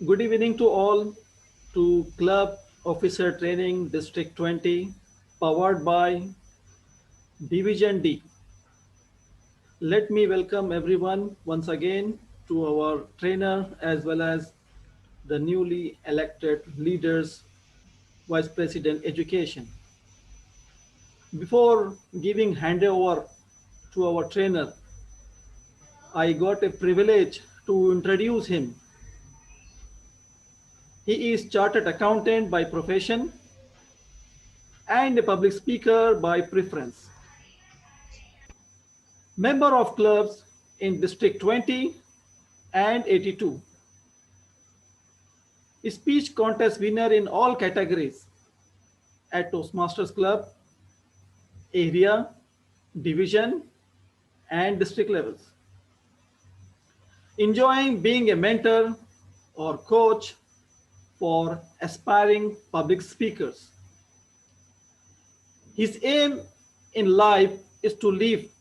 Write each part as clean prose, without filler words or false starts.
Good evening to all to Club Officer Training District 20 powered by Division D. Let me welcome everyone once again to our trainer as well as the newly elected leaders Vice President Education. Before giving handover to our trainer, I got a privilege to introduce him. He is chartered accountant by profession and a public speaker by preference. Member of clubs in District 20 and 82. Speech contest winner in all categories at Toastmasters Club, area, division, and district levels. Enjoying being a mentor or coach for aspiring public speakers. His aim in life is to leave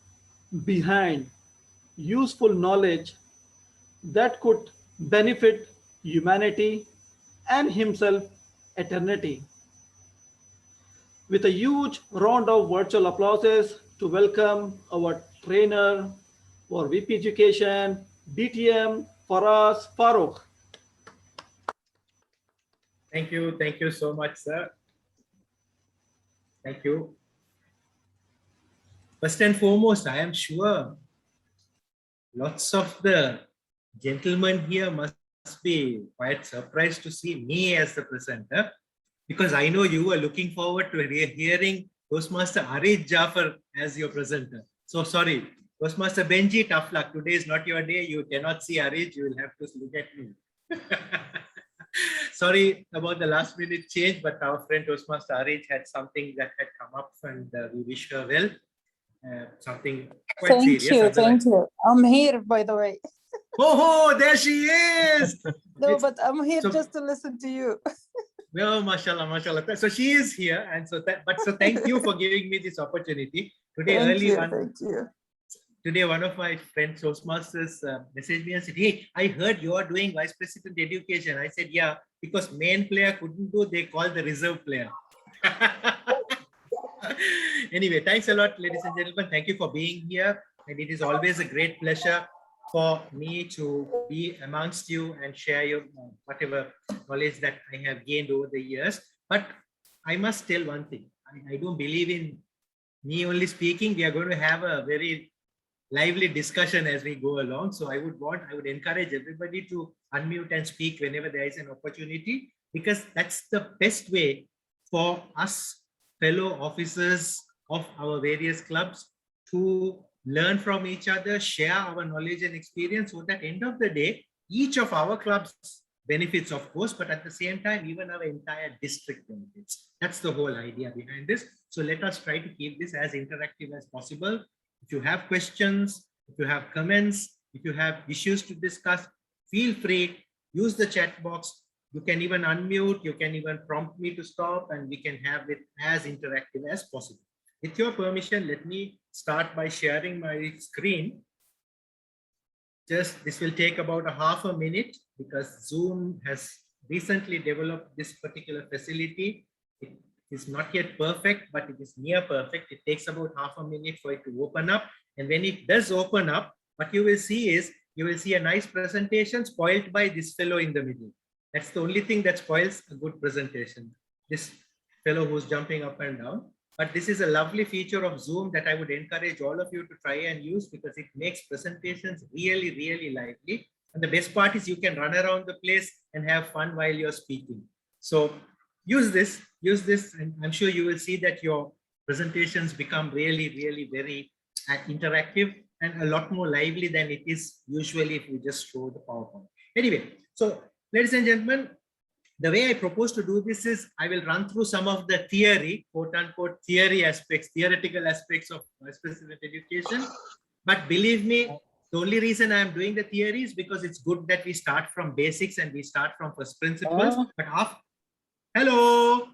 behind useful knowledge that could benefit humanity and himself eternity. With a huge round of virtual applauses to welcome our trainer for VP Education, DTM Faraz Farooq. Thank you so much, sir. Thank you. First and foremost, I am sure lots of the gentlemen here must be quite surprised to see me as the presenter, because I know you were looking forward to hearing Toastmaster Arij Jafar as your presenter. So sorry, Toastmaster Benji, tough luck. Today is not your day. You cannot see Arij. You will have to look at me. Sorry about the last minute change, but our friend Toastmaster Arij had something that had come up, and we wish her well. Something quite serious. Thank you. I'm here, by the way. Oh, there she is. No, but I'm here just to listen to you. Well, mashallah, mashallah. So she is here, and so thank you for giving me this opportunity today. Thank you. Today, one of my friends, Toastmasters, messaged me and said, "Hey, I heard you are doing Vice President Education." I said, "Yeah, because main player couldn't do, they called the reserve player." Anyway, thanks a lot, ladies and gentlemen. Thank you for being here. And it is always a great pleasure for me to be amongst you and share your whatever knowledge that I have gained over the years. But I must tell one thing. I don't believe in me only speaking. We are going to have a very lively discussion as we go along. So I would encourage everybody to unmute and speak whenever there is an opportunity, because that's the best way for us fellow officers of our various clubs to learn from each other, share our knowledge and experience, so that end of the day, each of our clubs benefits, of course, but at the same time, even our entire district benefits. That's the whole idea behind this. So let us try to keep this as interactive as possible. If you have questions, if you have comments, if you have issues to discuss, feel free, use the chat box. You can even unmute, you can even prompt me to stop, and we can have it as interactive as possible. With your permission, let me start by sharing my screen. This will take about a half a minute, because Zoom has recently developed this particular facility. It is not yet perfect, but it is near perfect. It takes about half a minute for it to open up. And when it does open up, what you will see is, you will see a nice presentation spoiled by this fellow in the middle. That's the only thing that spoils a good presentation. This fellow who's jumping up and down. But this is a lovely feature of Zoom that I would encourage all of you to try and use, because it makes presentations really, really lively. And the best part is you can run around the place and have fun while you're speaking. So use this, and I'm sure you will see that your presentations become really, really very interactive and a lot more lively than it is usually if we just show the PowerPoint. Anyway, so ladies and gentlemen, the way I propose to do this is I will run through some of the theory, quote unquote, theoretical aspects of Vice President Education. But believe me, the only reason I'm doing the theory is because it's good that we start from basics and we start from first principles. But after, hello.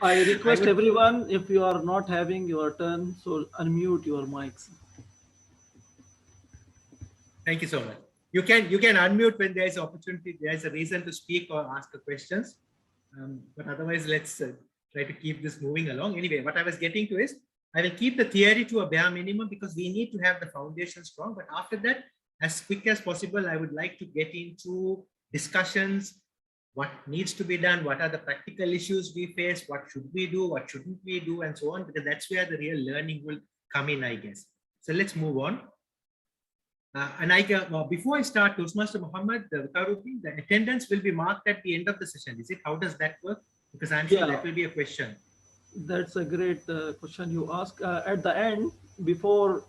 I request everyone, if you are not having your turn, so unmute your mics. Thank you so much. You can unmute when there is opportunity, there is a reason to speak or ask the questions. But otherwise, let's try to keep this moving along. Anyway, what I was getting to is, I will keep the theory to a bare minimum because we need to have the foundation strong. But after that, as quick as possible, I would like to get into discussions, what needs to be done, what are the practical issues we face, what should we do, what shouldn't we do, and so on, because that's where the real learning will come in, I guess. So let's move on. Before I start, Toastmaster Muhammad Vikaruddin, the attendance will be marked at the end of the session. Is it? How does that work? Because I'm sure that will be a question. That's a great question you ask. At the end, before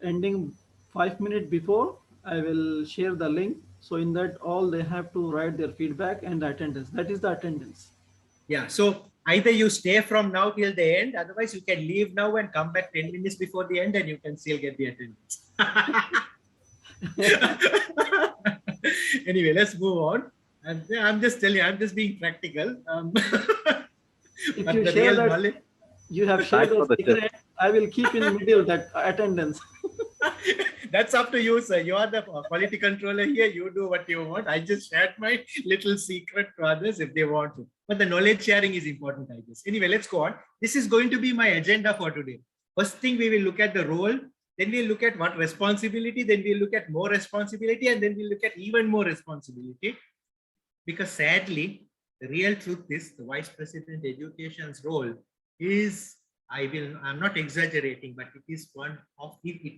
ending 5 minutes before, I will share the link. So in that, all they have to write their feedback and the attendance. That is the attendance. Yeah. So either you stay from now till the end, otherwise you can leave now and come back 10 minutes before the end and you can still get the attendance. Anyway, let's move on. And I'm just telling you, I'm just being practical. If you share that, knowledge, you have shared the secret, I will keep in the middle that attendance. That's up to you, sir. You are the quality controller here. You do what you want. I just shared my little secret to others if they want to. But the knowledge sharing is important, I guess. Anyway, let's go on. This is going to be my agenda for today. First thing, we will look at the role. Then we'll look at what responsibility. Then we'll look at more responsibility. And then we'll look at even more responsibility. Because sadly, the real truth is the Vice President Education's role is, I'm not exaggerating, but it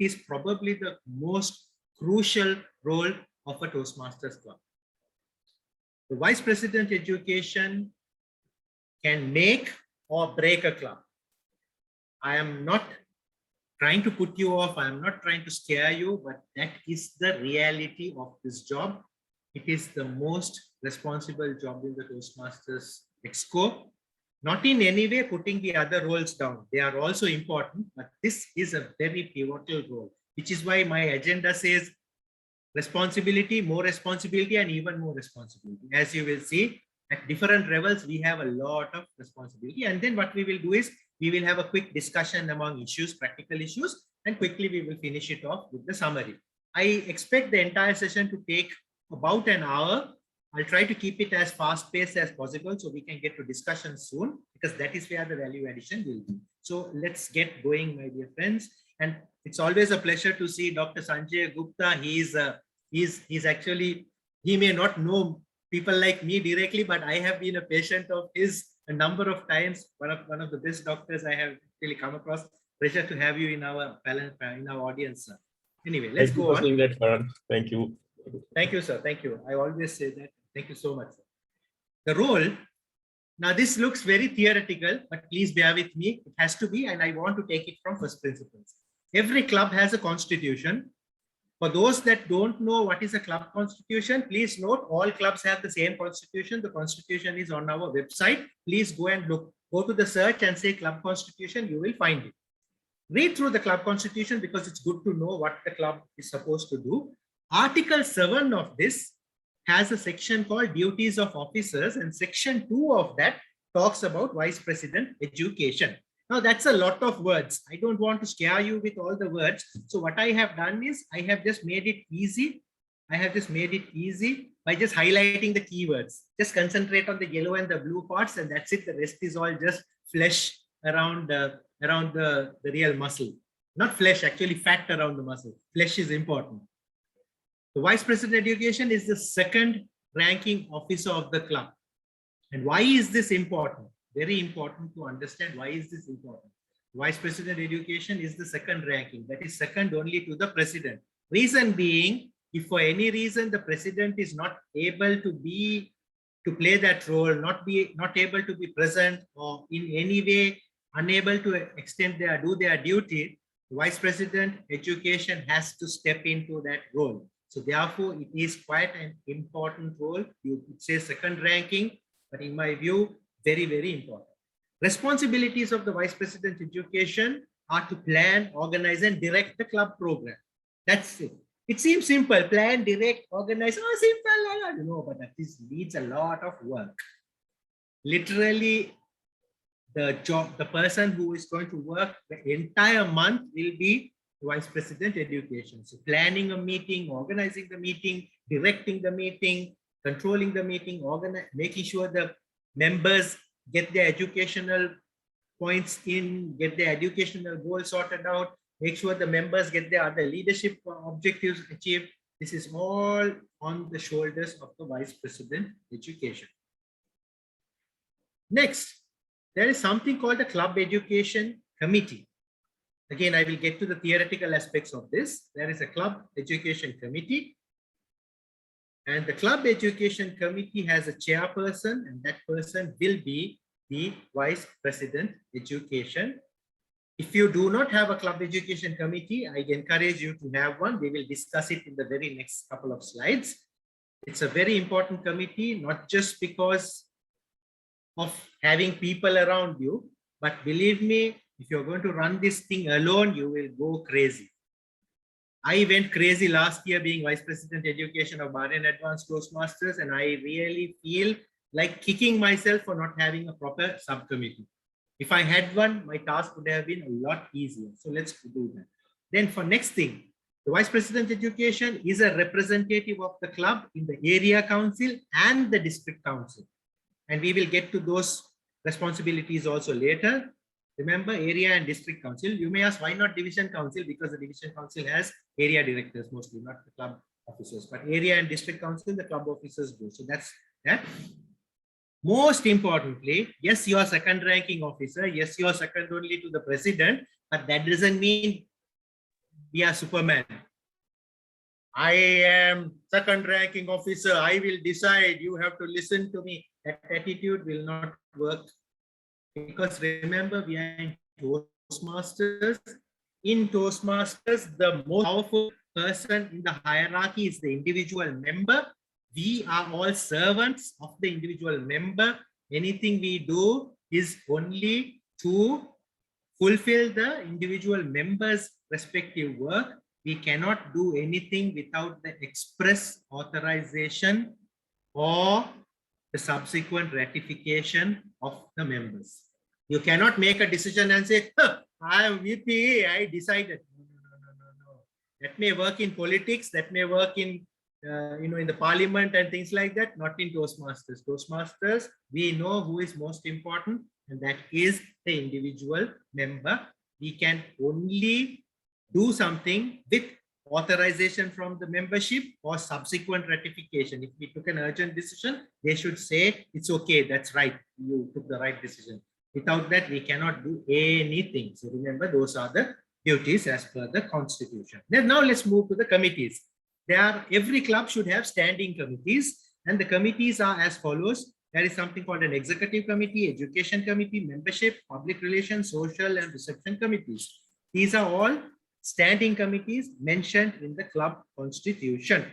is probably the most crucial role of a Toastmasters club. The Vice President Education can make or break a club. I am not trying to put you off. I am not trying to scare you, but that is the reality of this job. It is the most responsible job in the Toastmasters Exco. Not in any way putting the other roles down. They are also important, but this is a very pivotal role, which is why my agenda says responsibility, more responsibility, and even more responsibility. As you will see, at different levels, we have a lot of responsibility. And then what we will do is, we will have a quick discussion among issues, practical issues, and quickly we will finish it off with the summary. I expect the entire session to take about an hour. I'll try to keep it as fast-paced as possible so we can get to discussion soon, because that is where the value addition will be. So let's get going, my dear friends. And it's always a pleasure to see Dr. Sanjay Gupta. He's actually, he may not know people like me directly, but I have been a patient of his a number of times. One of the best doctors I have really come across. Pleasure to have you in our audience, sir. Anyway, let's go on. Thank you. Thank you, sir. Thank you. I always say that. Thank you so much, sir. The role. Now, this looks very theoretical, but please bear with me. It has to be, and I want to take it from first principles. Every club has a constitution. For those that don't know what is a club constitution, please note all clubs have the same constitution. The constitution is on our website. Please go and look. Go to the search and say club constitution. You will find it. Read through the club constitution because it's good to know what the club is supposed to do. Article 7 of this has a section called duties of officers, and section 2 of that talks about Vice President Education. Now that's a lot of words. I don't want to scare you with all the words. So what I have done is I have just made it easy. I have just made it easy by just highlighting the keywords. Just concentrate on the yellow and the blue parts, and that's it. The rest is all just flesh around the real muscle. Not flesh, actually fat around the muscle. Flesh is important. The Vice President Education is the second ranking officer of the club. And why is this important? Very important to understand why is this important. Vice President Education is the second ranking. That is second only to the president. Reason being, if for any reason the president is not able to play that role, not able to be present, or in any way unable to do their duty, Vice President Education has to step into that role. So therefore, it is quite an important role. You could say second ranking, but in my view, very, very important. Responsibilities of the Vice President Education are to plan, organize, and direct the club program. That's it. It seems simple. Plan, direct, organize. Oh, simple. You know, but that needs a lot of work. Literally, the person who is going to work the entire month will be Vice President Education. So planning a meeting, organizing the meeting, directing the meeting, controlling the meeting, making sure the members get their educational points in, get their educational goals sorted out, make sure the members get their other leadership objectives achieved. This is all on the shoulders of the Vice President Education. Next, there is something called the Club Education Committee. Again, I will get to the theoretical aspects of this. There is a Club Education Committee, and the Club Education Committee has a chairperson, and that person will be the Vice President Education. If you do not have a Club Education Committee, I encourage you to have one. We will discuss it in the very next couple of slides. It's a very important committee, not just because of having people around you, but believe me, if you're going to run this thing alone, you will go crazy. I went crazy last year being Vice President Education of Bahrain Advanced Toastmasters, and I really feel like kicking myself for not having a proper subcommittee. If I had one, my task would have been a lot easier. So let's do that. Then for next thing, the Vice President Education is a representative of the club in the area council and the district council. And we will get to those responsibilities also later. Remember, area and district council. You may ask, why not division council? Because the division council has area directors mostly, not the club officers. But area and district council, the club officers do. So that's that. Most importantly, yes, you are second ranking officer. Yes, you are second only to the president, but that doesn't mean we are Superman. I am second ranking officer. I will decide. You have to listen to me. That attitude will not work. Because remember, we are in Toastmasters. In Toastmasters, the most powerful person in the hierarchy is the individual member. We are all servants of the individual member. Anything we do is only to fulfill the individual member's respective work. We cannot do anything without the express authorization or the subsequent ratification of the members. You cannot make a decision and say, I am VP, I decided. No. That may work in politics, that may work in in the parliament and things like that, not in Toastmasters. Toastmasters, we know who is most important, and that is the individual member. We can only do something with authorization from the membership or subsequent ratification. If we took an urgent decision, they should say, it's okay, that's right, you took the right decision. Without that, we cannot do anything. So remember, those are the duties as per the constitution. Then now let's move to the committees. Every club should have standing committees, and the committees are as follows. There is something called an executive committee, education committee, membership, public relations, social and reception committees. These are all standing committees mentioned in the club constitution.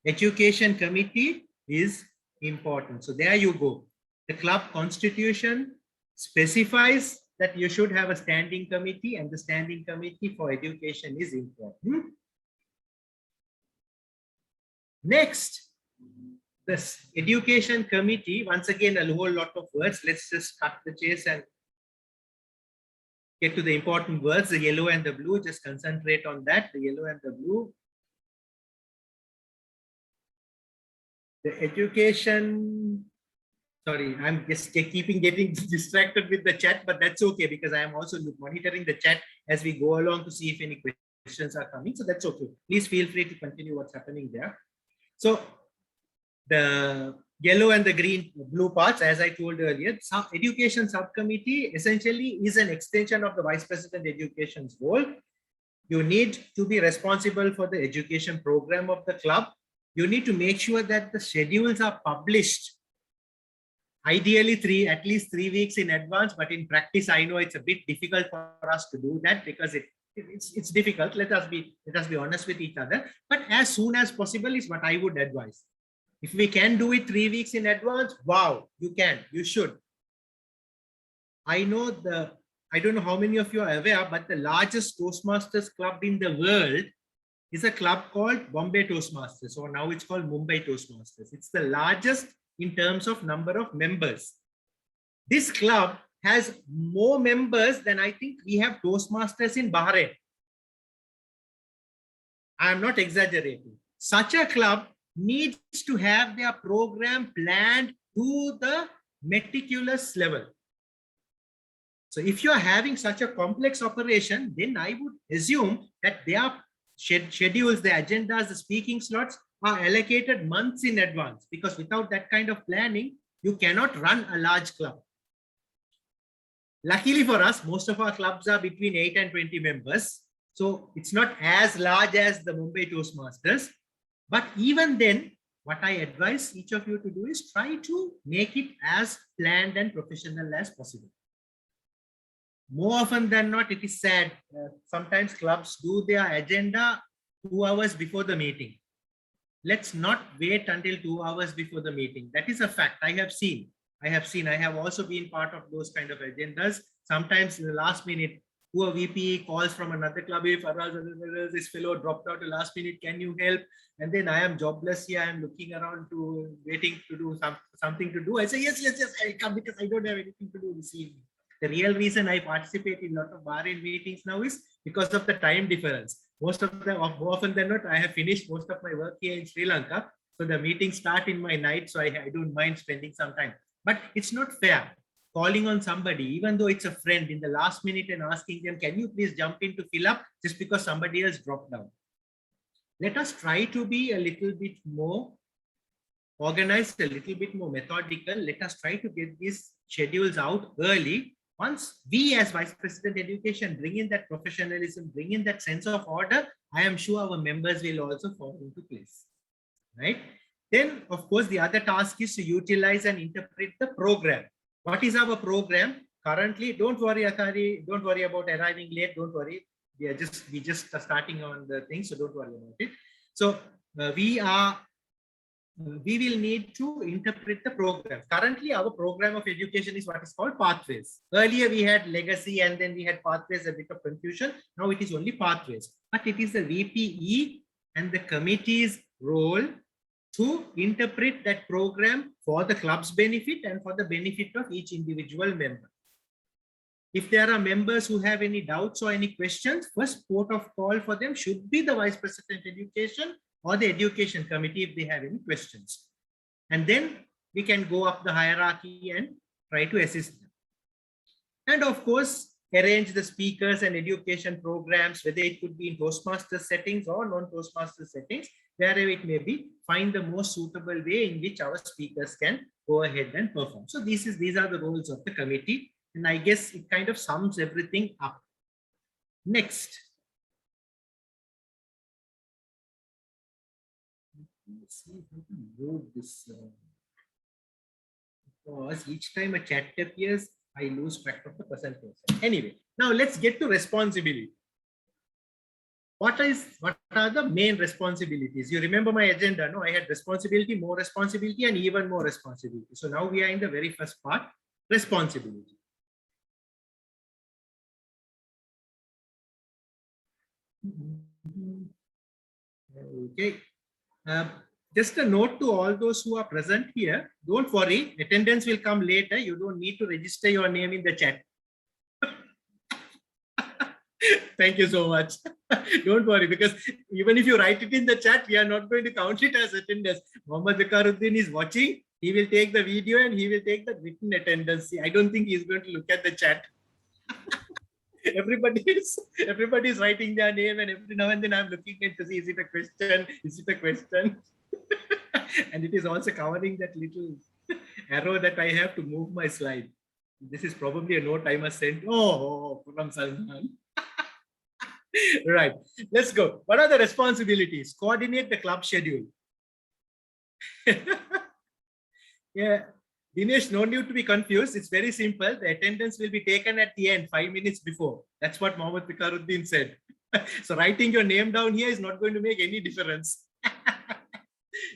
Education committee is important. So there you go. The club constitution specifies that you should have a standing committee, and the standing committee for education is important. Next, this education committee, once again, a whole lot of words. Let's just cut the chase and get to the important words, the yellow and the blue. Just concentrate on that, the yellow and the blue. The education, sorry, I'm just getting distracted with the chat, but that's okay because I am also monitoring the chat as we go along to see if any questions are coming. So that's okay. Please feel free to continue what's happening there. So the yellow and the blue parts, as I told earlier, education subcommittee essentially is an extension of the Vice President Education's role. You need to be responsible for the education program of the club. You need to make sure that the schedules are published. Ideally, at least 3 weeks in advance, but in practice, I know it's a bit difficult for us to do that because it's difficult. Let us be honest with each other. But as soon as possible is what I would advise. If we can do it 3 weeks in advance, wow, you can, you should. I don't know how many of you are aware, but the largest Toastmasters club in the world is a club called Bombay Toastmasters, or now it's called Mumbai Toastmasters. It's the largest in terms of number of members. This club has more members than I think we have Toastmasters in Bahrain. I am not exaggerating. Such a club needs to have their program planned to the meticulous level. So if you are having such a complex operation, then I would assume that their schedules, the agendas, the speaking slots are allocated months in advance, because without that kind of planning, you cannot run a large club. Luckily for us, most of our clubs are between 8 and 20 members. So it's not as large as the Mumbai Toastmasters. But even then, what I advise each of you to do is try to make it as planned and professional as possible. More often than not, it is sad. Sometimes clubs do their agenda 2 hours before the meeting. Let's not wait until 2 hours before the meeting. That is a fact. I have also been part of those kind of agendas. Sometimes in the last minute, poor VP calls from another club. If this fellow dropped out the last minute, can you help? And then I am jobless here. I am looking around to waiting to do something to do. I say, yes, I'll come because I don't have anything to do this evening. The real reason I participate in a lot of Bahrain meetings now is because of the time difference. More often than not, I have finished most of my work here in Sri Lanka. So the meetings start in my night, so I don't mind spending some time. But it's not fair calling on somebody, even though it's a friend, in the last minute and asking them, can you please jump in to fill up just because somebody else dropped down. Let us try to be a little bit more organized, a little bit more methodical. Let us try to get these schedules out early. Once we as Vice President Education bring in that professionalism, bring in that sense of order, I am sure our members will also fall into place, right? Then, of course, the other task is to utilize and interpret the program. What is our program currently? Don't worry, Akari. Don't worry about arriving late. Don't worry. We just are starting on the thing, so don't worry about it. So we will need to interpret the program. Currently, our program of education is what is called pathways. Earlier, we had legacy and then we had pathways, a bit of confusion. Now it is only pathways. But it is the VPE and the committee's role to interpret that program for the club's benefit and for the benefit of each individual member. If there are members who have any doubts or any questions, first port of call for them should be the Vice President Education or the Education Committee if they have any questions. And then we can go up the hierarchy and try to assist them. And of course, arrange the speakers and education programs, whether it could be in Toastmasters settings or non-Toastmasters settings, wherever it may be, find the most suitable way in which our speakers can go ahead and perform. So these are the roles of the committee. And I guess it kind of sums everything up. Next. Let's see how to move this. Because each time a chat appears, I lose track of the presentation. Anyway, now let's get to responsibility. What are the main responsibilities? You remember my agenda, no? I had responsibility, more responsibility, and even more responsibility. So now we are in the very first part, responsibility. Okay. Just a note to all those who are present here, don't worry, attendance will come later. You don't need to register your name in the chat. Thank you so much. Don't worry, because even if you write it in the chat, we are not going to count it as attendance. Mohammad Viqaruddin is watching. He will take the video and he will take the written attendance. I don't think he's going to look at the chat. Everybody is writing their name, and every now and then I'm looking at to see, is it a question? Is it a question? And it is also covering that little arrow that I have to move my slide. This is probably a note I must send. Oh, from Salman. Right, let's go. What are the responsibilities? Coordinate the club schedule. Yeah, Dinesh, no need to be confused. It's very simple. The attendance will be taken at the end, 5 minutes before. That's what Mohammad Viqaruddin said. So writing your name down here is not going to make any difference.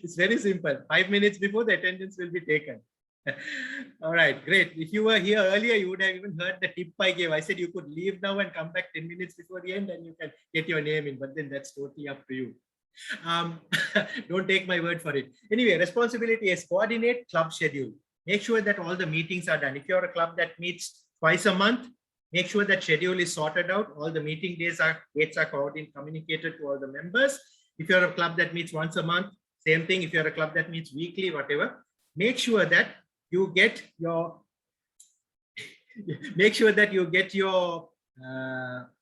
It's very simple. 5 minutes before, the attendance will be taken. All right, great. If you were here earlier, you would have even heard the tip I gave. I said you could leave now and come back 10 minutes before the end and you can get your name in, but then that's totally up to you. Don't take my word for it. Anyway, responsibility is coordinate club schedule. Make sure that all the meetings are done. If you're a club that meets twice a month, make sure that schedule is sorted out. All the meeting dates are communicated to all the members. If you're a club that meets once a month, same thing. If you're a club that meets weekly, whatever, make sure that you get your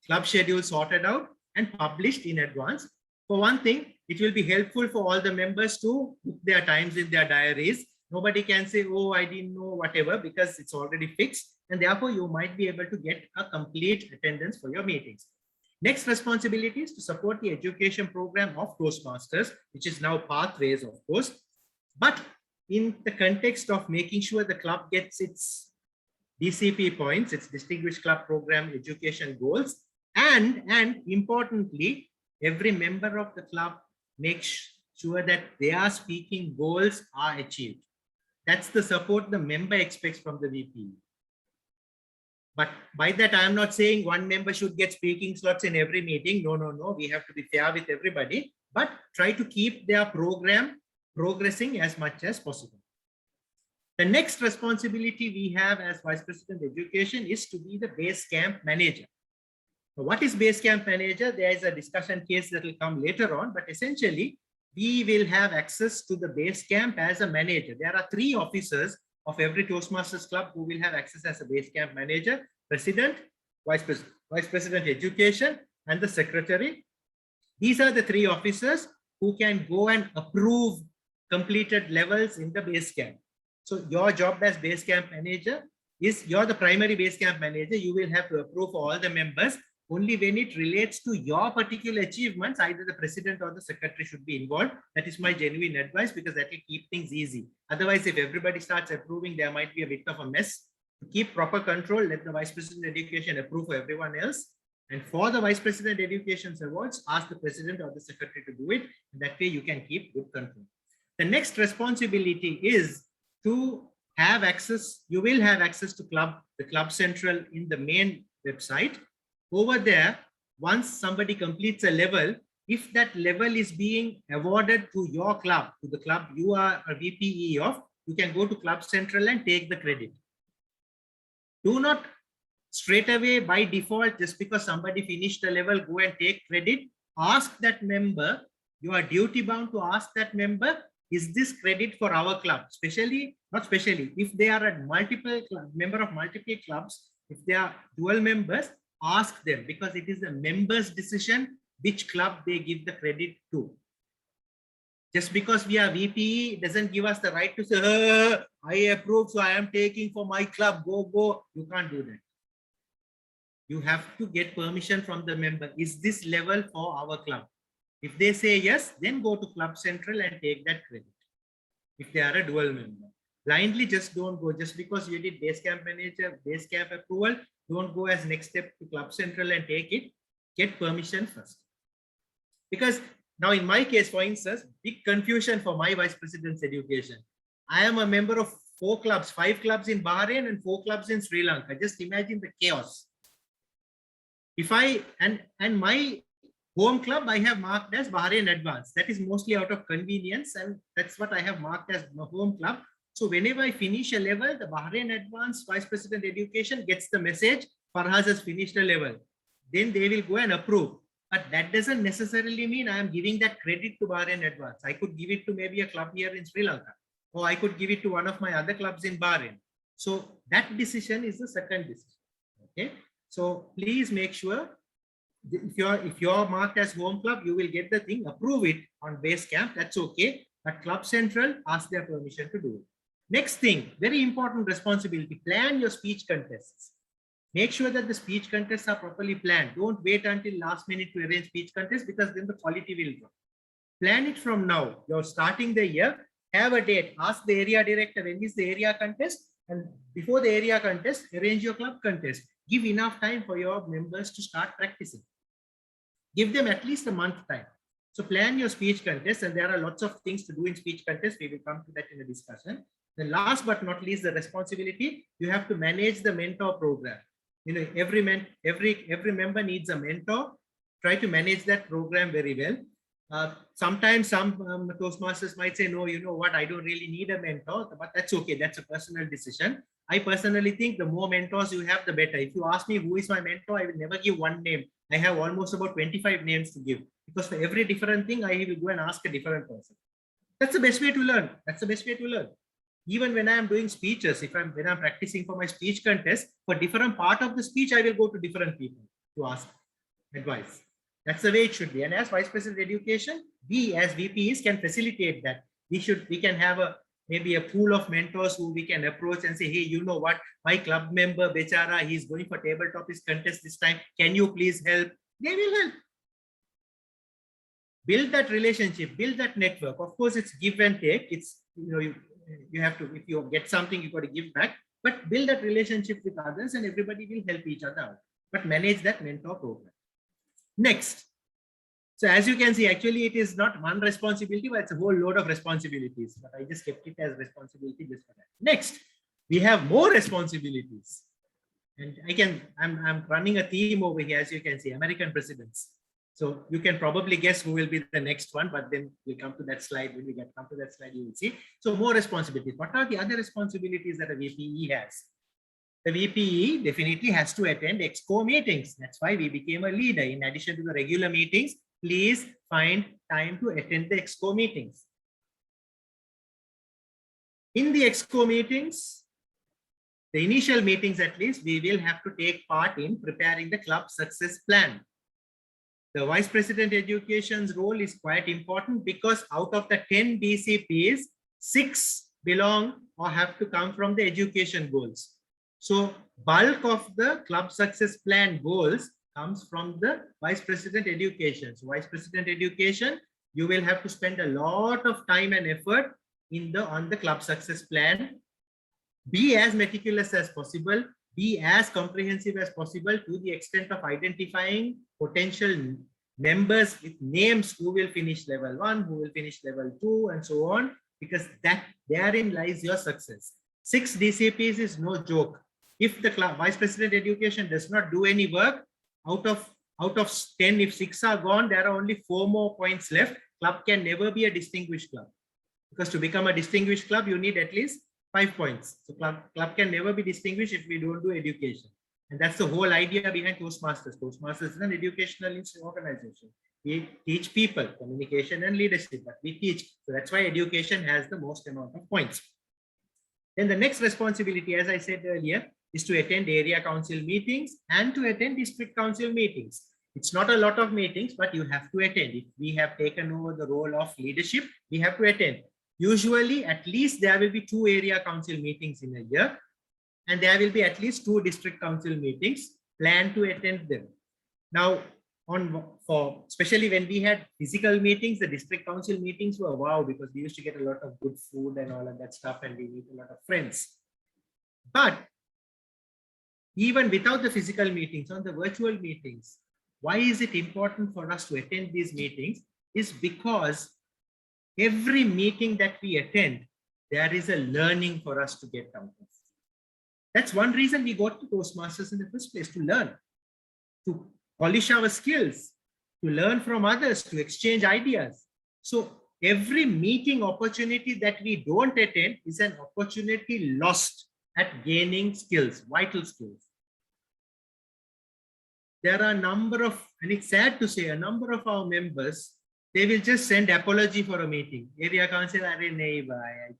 club schedule sorted out and published in advance. For one thing, it will be helpful for all the members to book their times in their diaries. Nobody can say, oh, I didn't know, whatever, because it's already fixed. And therefore, you might be able to get a complete attendance for your meetings. Next responsibility is to support the education program of Toastmasters, which is now Pathways, of course. But in the context of making sure the club gets its DCP points, its Distinguished Club Program education goals, and importantly, every member of the club makes sure that their speaking goals are achieved. That's the support the member expects from the VP. But by that, I'm not saying one member should get speaking slots in every meeting. No, no, no. We have to be fair with everybody, but try to keep their program progressing as much as possible. The next responsibility we have as Vice President Education is to be the base camp manager. Now, what is base camp manager? There is a discussion case that will come later on, but essentially, we will have access to the base camp as a manager. There are 3 officers of every Toastmasters club who will have access as a base camp manager: President, Vice President Education, and the Secretary. These are the 3 officers who can go and approve completed levels in the base camp. So your job as base camp manager is, you're the primary base camp manager. You will have to approve for all the members. Only when it relates to your particular achievements, either the president or the secretary should be involved. That is my genuine advice, because that will keep things easy. Otherwise, if everybody starts approving, there might be a bit of a mess. To keep proper control, let the Vice President Education approve for everyone else. And for the Vice President Education's awards, ask the president or the secretary to do it. That way you can keep good control. The next responsibility is to have access. You will have access to the Club Central in the main website. Over there, once somebody completes a level, if that level is being awarded to your club, to the club you are a VPE of, you can go to Club Central and take the credit. Do not straight away by default, just because somebody finished a level, go and take credit. Ask that member, you are duty bound to ask that member, is this credit for our club? Not specially, if they are a member of multiple clubs, if they are dual members, ask them, because it is the member's decision which club they give the credit to. Just because we are VPE doesn't give us the right to say, I approve, so I am taking for my club, go. You can't do that. You have to get permission from the member. Is this level for our club? If they say yes, then go to Club Central and take that credit. If they are a dual member. Blindly just don't go. Just because you did base camp manager, base camp approval, don't go as next step to Club Central and take it. Get permission first. Because now in my case, for instance, big confusion for my Vice President's Education. I am a member of 4 clubs, 5 clubs in Bahrain and 4 clubs in Sri Lanka. Just imagine the chaos. If and my home club, I have marked as Bahrain Advanced. That is mostly out of convenience, and that's what I have marked as my home club. So whenever I finish a level, the Bahrain Advanced Vice President Education gets the message, Farhaz has finished a level. Then they will go and approve. But that doesn't necessarily mean I am giving that credit to Bahrain Advanced. I could give it to maybe a club here in Sri Lanka, or I could give it to one of my other clubs in Bahrain. So that decision is the second decision. Okay. So please make sure if you're marked as home club, you will get the thing, approve it on base camp. That's okay. But Club Central, ask their permission to do it. Next thing, very important responsibility, plan your speech contests. Make sure that the speech contests are properly planned. Don't wait until last minute to arrange speech contests, because then the quality will drop. Plan it from now. You're starting the year, have a date. Ask the area director, when is the area contest? And before the area contest, arrange your club contest. Give enough time for your members to start practicing. Give them at least a month time. So plan your speech contest, and there are lots of things to do in speech contest. We will come to that in the discussion. Then last but not least, the responsibility, you have to manage the mentor program. You know, every member needs a mentor. Try to manage that program very well. Sometimes some Toastmasters might say, no, you know what, I don't really need a mentor, but that's okay. That's a personal decision. I personally think the more mentors you have, the better. If you ask me who is my mentor, I will never give one name. I have almost about 25 names to give. because for every different thing, I will go and ask a different person. That's the best way to learn. That's the best way to learn. Even when I am doing speeches, when I'm practicing for my speech contest, for different part of the speech, I will go to different people to ask advice. That's the way it should be. And as Vice President Education, we as VPs can facilitate that. We can have maybe a pool of mentors who we can approach and say, hey, you know what, my club member Bechara, he's going for tabletop contest this time. Can you please help? They will help. Build that relationship, build that network. Of course, it's give and take. It's, you have to, if you get something, you got to give back, but build that relationship with others and everybody will help each other out. But manage that mentor program. Next. So as you can see, actually it is not one responsibility, but it's a whole load of responsibilities. But I just kept it as responsibility just for that. Next, we have more responsibilities. And I'm running a theme over here, as you can see, American presidents. So you can probably guess who will be the next one, but then we'll come to that slide. When we come to that slide, you will see. So more responsibilities. What are the other responsibilities that a VPE has? The VPE definitely has to attend EXCO meetings. That's why we became a leader. In addition to the regular meetings, please find time to attend the EXCO meetings. In the EXCO meetings, the initial meetings at least, we will have to take part in preparing the club success plan. The Vice President Education's role is quite important because out of the 10 DCPs, 6 belong or have to come from the education goals. So bulk of the club success plan goals comes from the Vice President Education. So Vice President Education, you will have to spend a lot of time and effort on the club success plan. Be as meticulous as possible. Be as comprehensive as possible to the extent of identifying potential members with names who will finish level 1, who will finish level 2, and so on, because therein lies your success. 6 DCPs is no joke. If the Vice President Education does not do any work, out of 10, if 6 are gone, there are only 4 more points left. Club can never be a distinguished club, because to become a distinguished club, you need at least 5 points. So club can never be distinguished if we don't do education. And that's the whole idea behind Toastmasters. Toastmasters is an educational organization. We teach people communication and leadership, but we teach. So that's why education has the most amount of points. Then the next responsibility, as I said earlier, is to attend area council meetings and to attend district council meetings. It's not a lot of meetings, but you have to attend. If we have taken over the role of leadership, we have to attend. Usually, at least there will be 2 area council meetings in a year, and there will be at least 2 district council meetings. Plan to attend them. Now, especially when we had physical meetings, the district council meetings were wow, because we used to get a lot of good food and all of that stuff, and we meet a lot of friends. But even without the physical meetings, on the virtual meetings, why is it important for us to attend these meetings? Is because every meeting that we attend, there is a learning for us to get out of. That's one reason we got to Toastmasters in the first place, to learn, to polish our skills, to learn from others, to exchange ideas. So every meeting opportunity that we don't attend is an opportunity lost at gaining skills, vital skills. There are a number of, and it's sad to say, a number of our members, they will just send apology for a meeting. Area council, I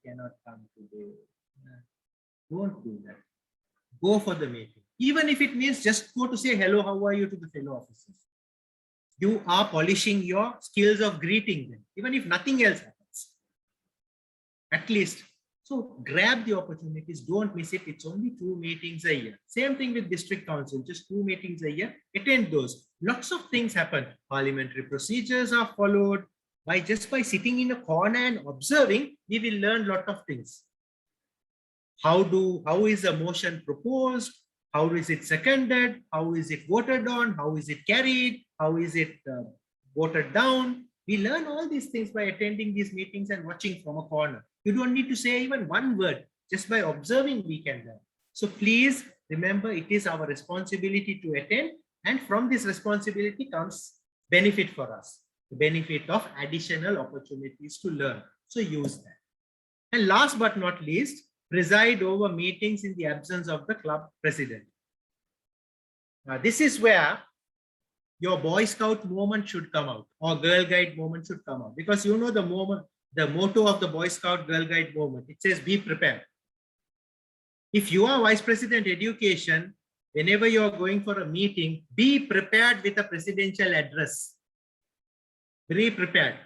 cannot come today. Don't do that. Go for the meeting. Even if it means just go to say hello, how are you to the fellow officers. You are polishing your skills of greeting them, even if nothing else happens. At least. So grab the opportunities, don't miss it. It's only 2 meetings a year. Same thing with district council, just 2 meetings a year. Attend those. Lots of things happen. Parliamentary procedures are followed. Just by sitting in a corner and observing, we will learn a lot of things. How is a motion proposed? How is it seconded? How is it voted on? How is it carried? How is it voted down? We learn all these things by attending these meetings and watching from a corner. You don't need to say even one word. Just by observing, we can learn. So please remember, it is our responsibility to attend. And from this responsibility comes benefit for us. The benefit of additional opportunities to learn. So use that. And last but not least, preside over meetings in the absence of the club president. Now, this is where your Boy Scout moment should come out, or Girl Guide moment should come out, because you know the moment, the motto of the Boy Scout Girl Guide moment, it says be prepared. If you are Vice President Education, whenever you are going for a meeting, be prepared with a presidential address. Be prepared.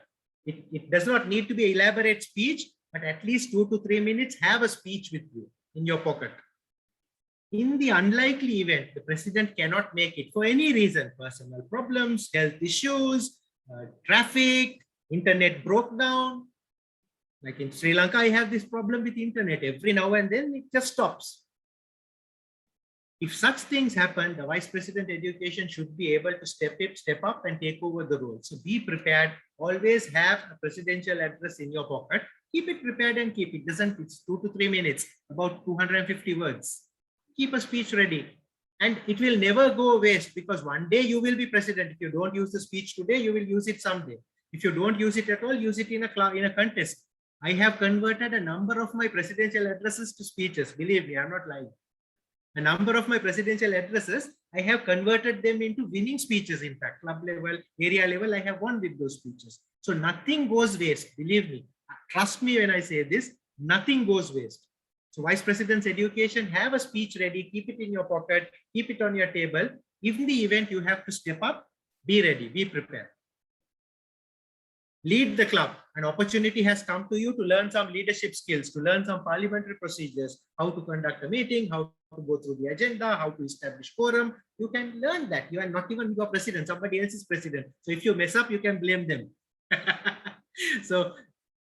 It does not need to be an elaborate speech, but at least 2 to 3 minutes, have a speech with you in your pocket. In the unlikely event, the president cannot make it for any reason, personal problems, health issues, traffic, internet broke down. Like in Sri Lanka, I have this problem with internet. Every now and then it just stops. If such things happen, the Vice President Education should be able to step up and take over the role. So be prepared. Always have a presidential address in your pocket. Keep it prepared and keep it. It's 2 to 3 minutes, about 250 words. Keep a speech ready. And it will never go waste, because one day you will be president. If you don't use the speech today, you will use it someday. If you don't use it at all, use it in a contest. I have converted a number of my presidential addresses to speeches. Believe me, I'm not lying. A number of my presidential addresses, I have converted them into winning speeches. In fact, club level, area level, I have won with those speeches. So nothing goes waste. Believe me. Trust me when I say this, nothing goes waste. So Vice President's Education, have a speech ready, keep it in your pocket, keep it on your table. If in the event you have to step up, be ready, be prepared. Lead the club. An opportunity has come to you to learn some leadership skills, to learn some parliamentary procedures, how to conduct a meeting, how to go through the agenda, how to establish quorum. You can learn that. You are not even your president, somebody else is president. So if you mess up, you can blame them. So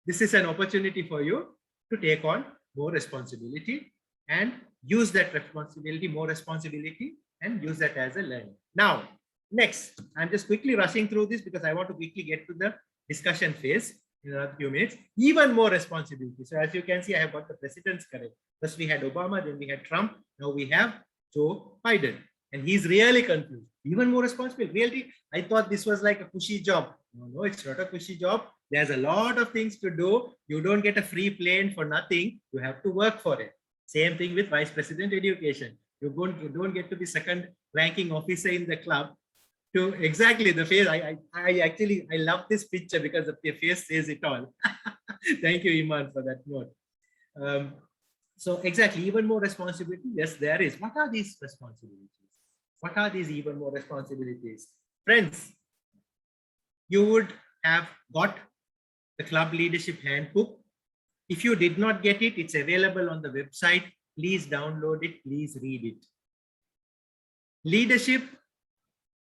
this is an opportunity for you to take on more responsibility and use that responsibility, more responsibility, and use that as a learning. Now, next, I'm just quickly rushing through this because I want to quickly get to the discussion phase in a few minutes. Even more responsibility. So as you can see, I have got the presidents correct. First we had Obama, then we had Trump. Now we have Joe Biden. And he's really confused. Even more responsible. Really, I thought this was like a cushy job. No, it's not a cushy job. There's a lot of things to do. You don't get a free plane for nothing. You have to work for it. Same thing with Vice President Education. You don't get to be second ranking officer in the club. To exactly the face. I love this picture because the face says it all. Thank you, Iman, for that note. So exactly, even more responsibility. Yes, there is. What are these responsibilities? What are these even more responsibilities? Friends, you would have got the club leadership handbook. If you did not get it, it's available on the website. Please download it. Please read it. Leadership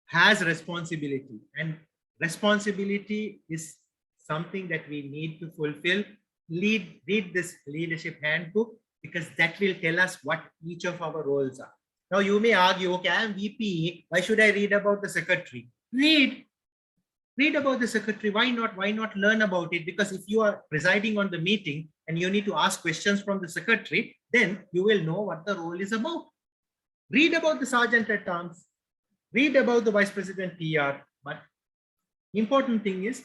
has responsibility, and responsibility is something that we need to fulfill. Read this leadership handbook, because that will tell us what each of our roles are. Now you may argue, okay, I am VP, why should I read about the secretary? Read about the secretary. Why not learn about it? Because if you are presiding on the meeting and you need to ask questions from the secretary, then you will know what the role is about. Read about the sergeant at arms. Read about the vice president PR. But important thing is,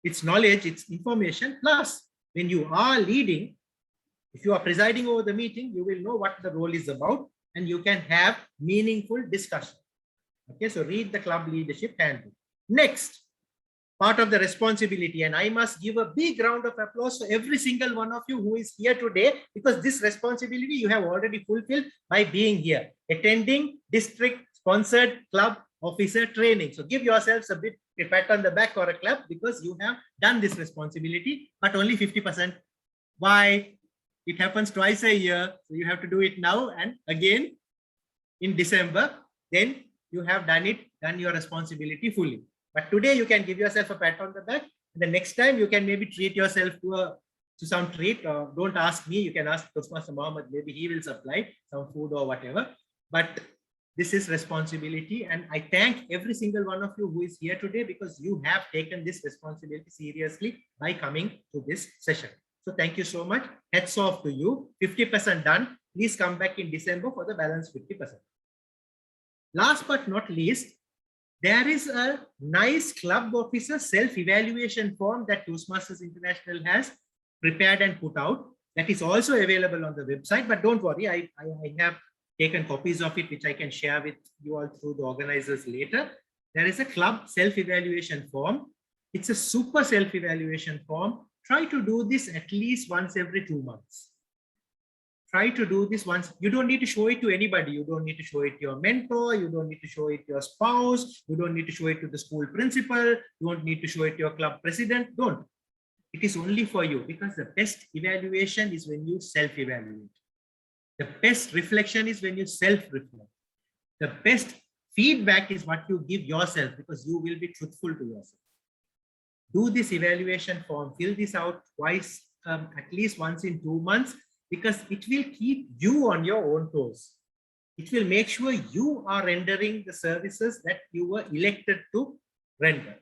it's knowledge, it's information. Plus, when you are leading, if you are presiding over the meeting, you will know what the role is about, and you can have meaningful discussion. Okay, so read the club leadership handbook. Next, part of the responsibility, and I must give a big round of applause for every single one of you who is here today, because this responsibility you have already fulfilled by being here, attending district sponsored club officer training. So give yourselves a pat on the back or a clap, because you have done this responsibility, but only 50%. Why? It happens twice a year. So you have to do it now and again in December. Then you have done your responsibility fully. But today you can give yourself a pat on the back. The next time you can maybe treat yourself to some treat. Don't ask me. You can ask Toastmaster Mohammed. Maybe he will supply some food or whatever. But this is responsibility, and I thank every single one of you who is here today, because you have taken this responsibility seriously by coming to this session. So thank you so much. Hats off to you. 50% done. Please come back in December for the balance 50%. Last but not least, there is a nice club officer self-evaluation form that Toastmasters International has prepared and put out. That is also available on the website, but don't worry, I have taken copies of it, which I can share with you all through the organizers later. there is a club self-evaluation form. It's a super self-evaluation form. Try to do this at least once every 2 months. Try to do this once. You don't need to show it to anybody. You don't need to show it to your mentor. You don't need to show it to your spouse. You don't need to show it to the school principal. You don't need to show it to your club president. Don't. It is only for you, because the best evaluation is when you self-evaluate. The best reflection is when you self-reflect. The best feedback is what you give yourself, because you will be truthful to yourself. Do this evaluation form, fill this out twice, at least once in 2 months, because it will keep you on your own toes. It will make sure you are rendering the services that you were elected to render.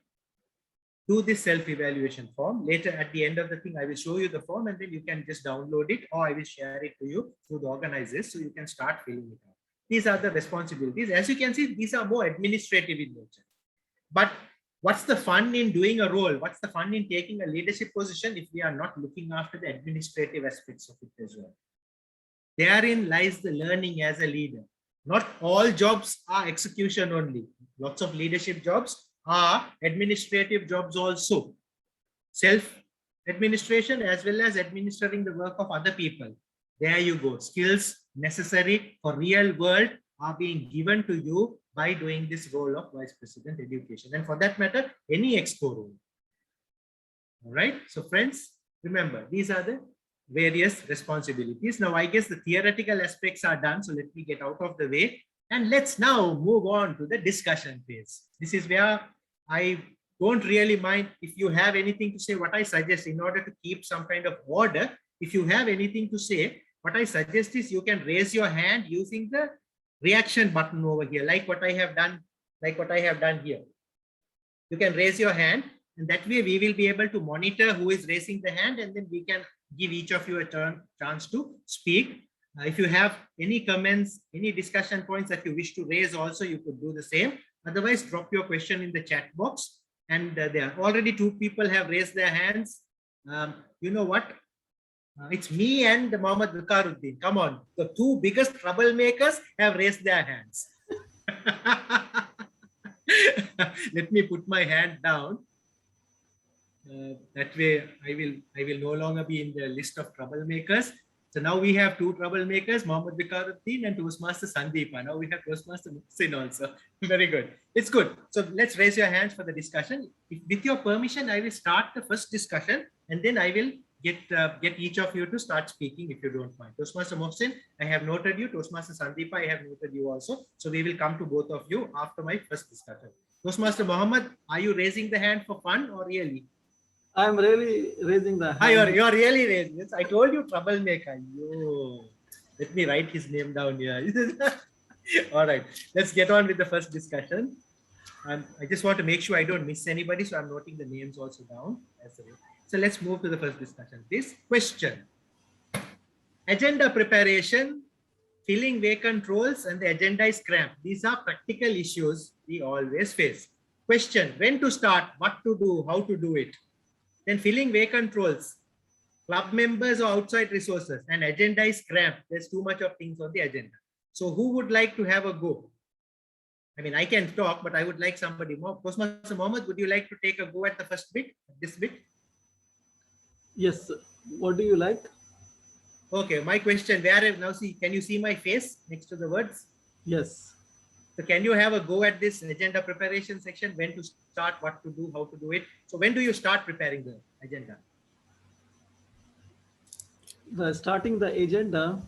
Do this self-evaluation form. Later at the end of the thing, I will show you the form, and then you can just download it, or I will share it to you through the organizers, so you can start filling it out. These are the responsibilities. As you can see, these are more administrative in nature. But what's the fun in doing a role? What's the fun in taking a leadership position if we are not looking after the administrative aspects of it as well? Therein lies the learning as a leader. Not all jobs are execution only. Lots of leadership jobs are administrative jobs also. Self-administration as well as administering the work of other people. There you go. Skills necessary for real world are being given to you by doing this role of Vice President Education. And for that matter, any exco role. All right. So friends, remember, these are the various responsibilities. Now, I guess the theoretical aspects are done. So let me get out of the way. And let's now move on to the discussion phase. This is where I don't really mind if you have anything to say. What I suggest, in order to keep some kind of order, if you have anything to say, what I suggest is you can raise your hand using the reaction button over here, like what I have done here. You can raise your hand, and that way we will be able to monitor who is raising the hand, and then we can give each of you a chance to speak. If you have any comments, any discussion points that you wish to raise also, you could do the same. Otherwise, drop your question in the chat box. And there are already 2 people have raised their hands. You know what? It's me and Mohammed Waqaruddin. Come on. The 2 biggest troublemakers have raised their hands. Let me put my hand down. That way I will no longer be in the list of troublemakers. So now we have 2 troublemakers, Mohammed Waqaruddin and Toastmaster Sandeepa. Now we have Toastmaster Muhsin also. Very good. It's good. So let's raise your hands for the discussion. With your permission, I will start the first discussion, and then I will get each of you to start speaking if you don't mind. Toastmaster Muhsin, I have noted you. Toastmaster Sandeepa, I have noted you also. So we will come to both of you after my first discussion. Toastmaster Mohammed, are you raising the hand for fun or really? I'm really raising the hand. You're really raising it. I told you, troublemaker. Yo. Let me write his name down here. All right, let's get on with the first discussion. I just want to make sure I don't miss anybody, so I'm noting the names also down. So let's move to the first discussion. This question: agenda preparation, filling vacant roles, and the agenda is cramped. These are practical issues we always face. Question: when to start, what to do, how to do it. Then filling vacant roles, club members or outside resources, and agenda is cramped. There's too much of things on the agenda. So who would like to have a go? I mean, I can talk, but I would like somebody more. Toastmaster Mohammed, would you like to take a go at the first bit, this bit? Yes. What do you like? Okay, my question, now see, can you see my face next to the words? Yes. So can you have a go at this agenda preparation section? When to start, what to do, how to do it? So when do you start preparing the agenda? Starting the agenda,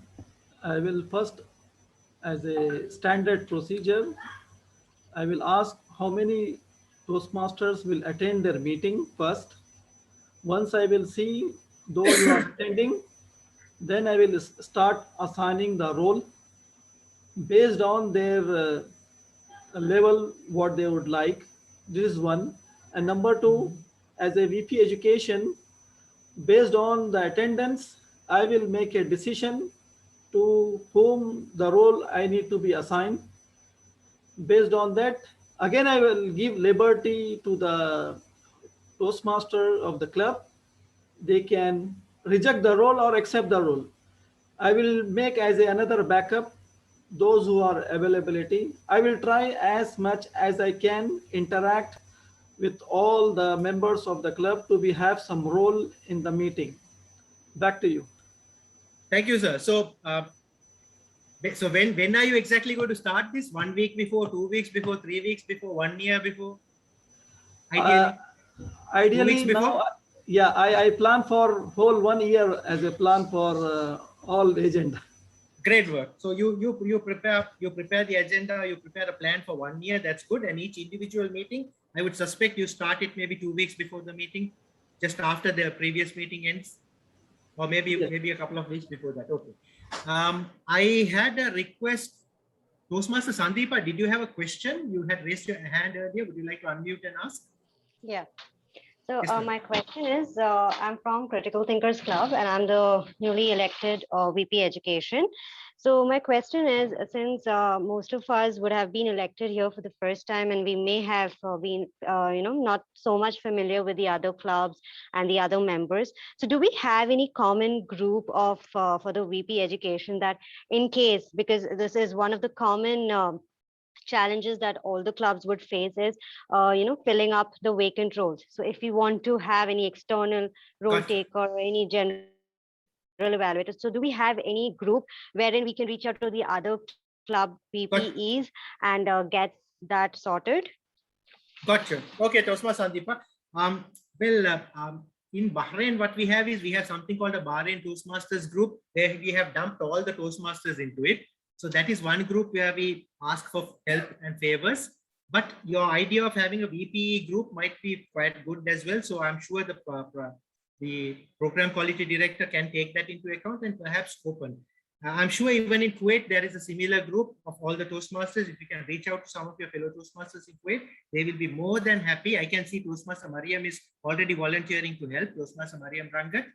I will first, as a standard procedure, I will ask how many Toastmasters will attend their meeting first. Once I will see those who are attending, then I will start assigning the role based on their level, what they would like. This is one. And number 2, as a VP education, based on the attendance, I will make a decision to whom the role I need to be assigned. Based on that, again, I will give liberty to the Toastmaster of the club. They can reject the role or accept the role. I will make as another backup those who are availability. I will try as much as I can interact with all the members of the club to be have some role in the meeting. Back to you. Thank you, sir. So when are you exactly going to start this? 1 week before, 2 weeks before, 3 weeks before, 1 year before? Uh, Ideally, 2 weeks Ideally, before? now, yeah, I plan for whole 1 year as a plan for all agenda. Great work. So you prepare the agenda, you prepare a plan for 1 year. That's good. And each individual meeting, I would suspect you start it maybe 2 weeks before the meeting, just after the previous meeting ends, or maybe Yes. maybe a couple of weeks before that. Okay. I had a request. Toastmaster Sandeepa, did you have a question? You had raised your hand earlier. Would you like to unmute and ask? Yeah. So Yes, ma'am. my question is, I'm from Critical Thinkers Club and I'm the newly elected VP Education. So my question is, since most of us would have been elected here for the first time and we may have been, not so much familiar with the other clubs and the other members. So do we have any common group of for the VP Education that in case, because this is one of the common challenges that all the clubs would face is filling up the vacant roles. So if we want to have any external role Gotcha. taker or any general evaluator, so do we have any group wherein we can reach out to the other club VPEs and get that sorted? Gotcha. Okay, Toastmaster Sandeepa. In Bahrain, what we have is we have something called a Bahrain Toastmasters group where we have dumped all the Toastmasters into it. So that is one group where we ask for help and favors. But your idea of having a VPE group might be quite good as well. So I'm sure the program quality director can take that into account and perhaps open. I'm sure even in Kuwait, there is a similar group of all the Toastmasters. If you can reach out to some of your fellow Toastmasters in Kuwait, they will be more than happy. I can see Toastmaster Mariam is already volunteering to help. Toastmaster Mariam Rangat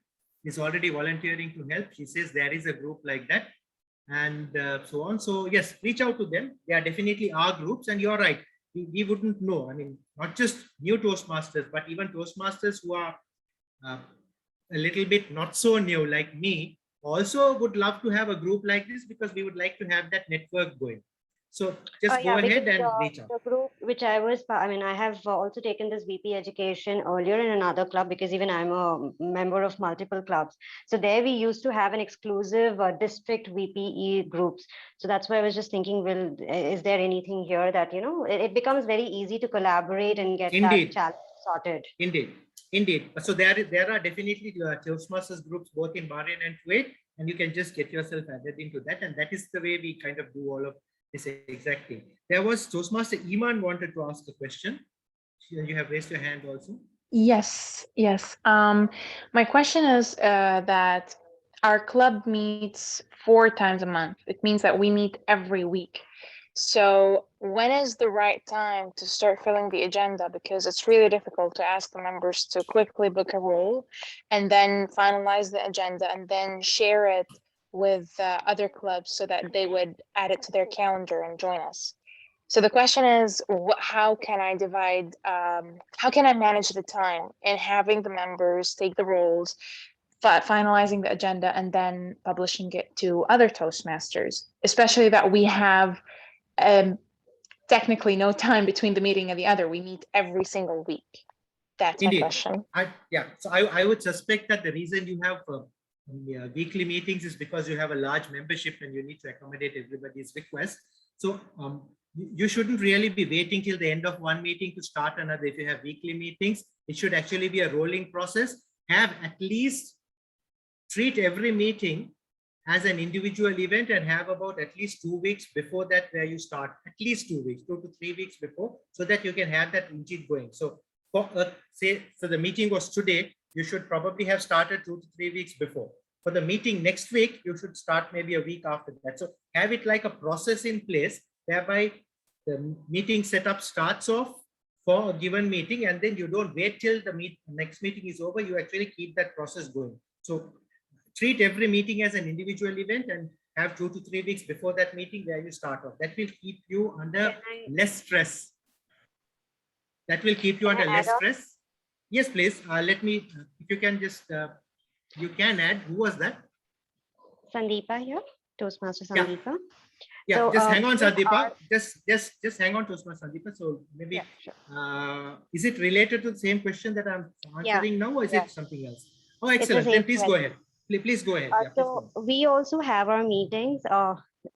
is already volunteering to help. She says there is a group like that and so on. So yes, reach out to them. They are definitely our groups and you're right. We wouldn't know. I mean, not just new Toastmasters, but even Toastmasters who are a little bit not so new like me, also would love to have a group like this because we would like to have that network going. So just go ahead and reach out. The group which I was, I have also taken this VP education earlier in another club because even I'm a member of multiple clubs. So there we used to have an exclusive district VPE groups. So that's why I was just thinking, is there anything here that, it becomes very easy to collaborate and get that challenge sorted. Indeed. So there are definitely Toastmasters groups both in Bahrain and Kuwait, and you can just get yourself added into that. And that is the way we kind of do all of this exact thing. There was Toastmaster Iman wanted to ask a question. You have raised your hand also. Yes. My question is that our club meets 4 times a month. It means that we meet every week. So when is the right time to start filling the agenda? Because it's really difficult to ask the members to quickly book a role and then finalize the agenda and then share it with other clubs so that they would add it to their calendar and join us. So the question is, how can I divide, how can I manage the time in having the members take the roles, finalizing the agenda, and then publishing it to other Toastmasters, especially that we have technically no time between the meeting and the other. We meet every single week. That's my question. So I would suspect that the reason you have weekly meetings is because you have a large membership and you need to accommodate everybody's request. So you shouldn't really be waiting till the end of one meeting to start another. If you have weekly meetings, it should actually be a rolling process. Treat every meeting as an individual event and have about at least 2 weeks before that where you start, at least 2 weeks, 2 to 3 weeks before, so that you can have that engine going. So for so the meeting was today, you should probably have started 2 to 3 weeks before. For the meeting next week, you should start maybe a week after that. So have it like a process in place whereby the meeting setup starts off for a given meeting and then you don't wait till the next meeting is over. You actually keep that process going. So treat every meeting as an individual event and have 2 to 3 weeks before that meeting where you start off. That will keep you under less stress. Yes, please. Let me, if you can just, you can add. Who was that? Sandeepa here. Toastmaster Yeah. Sandeepa. Yeah, So, just hang on, we Sandeepa. are- Just hang on, Toastmaster Sandeepa. So maybe, Yeah, sure. is it related to the same question that I'm Yeah, answering now, or is yeah. it something else? Oh, It's the excellent. Then same please go question. ahead. Please go ahead. Yeah, please go So ahead. we also have our meetings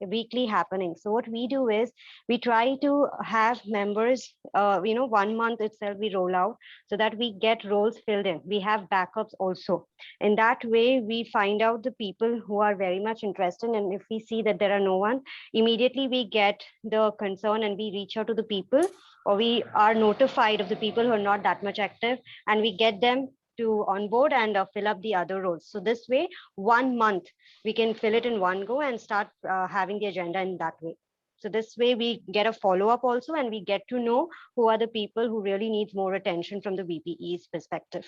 weekly happening. So what we do is we try to have members, 1 month itself we roll out so that we get roles filled in. We have backups also. In that way, we find out the people who are very much interested. And if we see that there are no one, immediately we get the concern and we reach out to the people, or we are notified of the people who are not that much active, and we get them to onboard and fill up the other roles. So this way, 1 month, we can fill it in one go and start having the agenda in that way. So this way we get a follow-up also, and we get to know who are the people who really needs more attention from the VPE's perspective.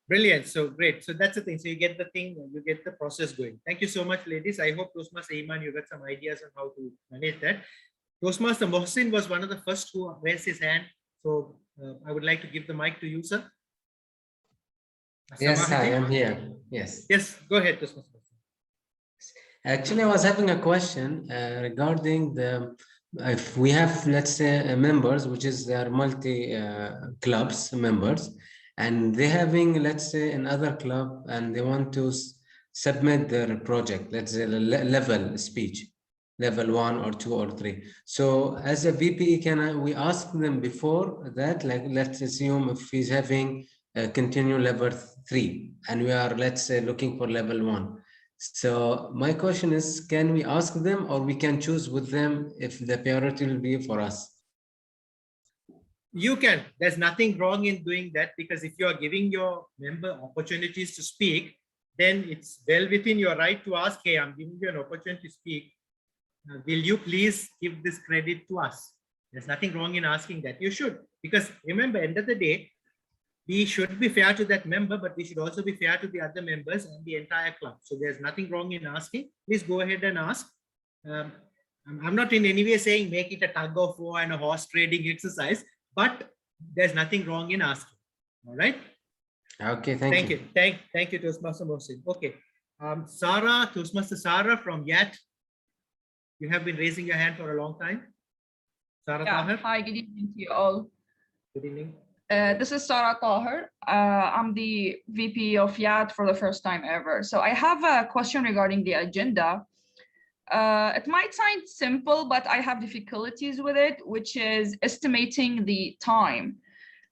Brilliant. So great. So that's the thing. So you get the thing, you get the process going. Thank you so much, ladies. I hope Toastmaster Iman, you got some ideas on how to manage that. Toastmaster Mohsin was one of the first who raised his hand. So I would like to give the mic to you, sir. Yes, I Samahaji? am here. Yes. Yes, go ahead, Toastmaster Mohsin. Actually, I was having a question regarding if we have, let's say, members, which is their multi clubs members, and they're having, let's say, another club, and they want to submit their project, let's say, level speech, level 1 or 2 or 3. So as a VPE, we ask them before that, like, let's assume if he's having continue level 3, and we are, let's say, looking for level 1. So my question is, can we ask them, or we can choose with them if the priority will be for us? You can. There's nothing wrong in doing that, because if you are giving your member opportunities to speak, then it's well within your right to ask, hey, I'm giving you an opportunity to speak. Will you please give this credit to us? There's nothing wrong in asking that. You should, because remember, end of the day, we should be fair to that member, but we should also be fair to the other members and the entire club. So there's nothing wrong in asking. Please go ahead and ask. I'm not in any way saying make it a tug of war and a horse trading exercise, but there's nothing wrong in asking. All right. Okay, thank you. Thank you, Toastmaster Mohsin. Okay. Sarah, Toastmaster Sarah from YAT. You have been raising your hand for a long time. Sarah Tahir. Hi, good evening to you all. Good evening. This is Sarah Tahir. I'm the VP of YAT for the first time ever. So I have a question regarding the agenda. It might sound simple, but I have difficulties with it, which is estimating the time.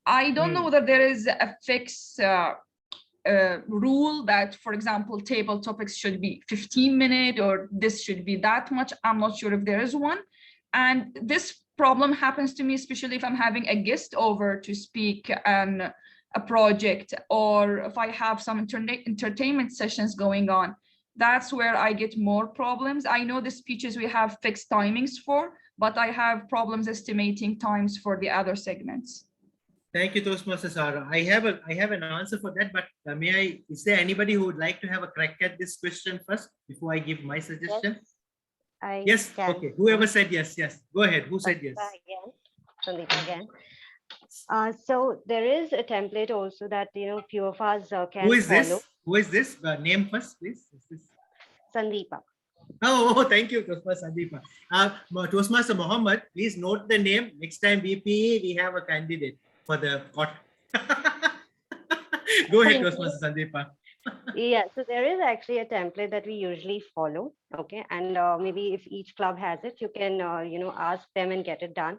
I don't know whether there is a fixed rule that, for example, table topics should be 15 minutes or this should be that much. I'm not sure if there is one. And this problem happens to me, especially if I'm having a guest over to speak on a project, or if I have some entertainment sessions going on. That's where I get more problems. I know the speeches we have fixed timings for, but I have problems estimating times for the other segments. Thank you, Toastmaster Sarah. I have an answer for that, but is there anybody who would like to have a crack at this question first before I give my suggestion? Yes. Okay. Whoever said yes, yes. Go ahead. Who said yes? Sandeepa again. So there is a template also that few of us can Who is follow. this? Who is this? Name first, please. Sandeepa. Oh, thank you, Toastmaster Sandeepa. Toastmaster Mohammed, please note the name. Next time VPE, we have a candidate for the court. Go ahead, Toastmaster Sandeepa. Yeah, so there is actually a template that we usually follow. Okay, and maybe if each club has it, you can ask them and get it done.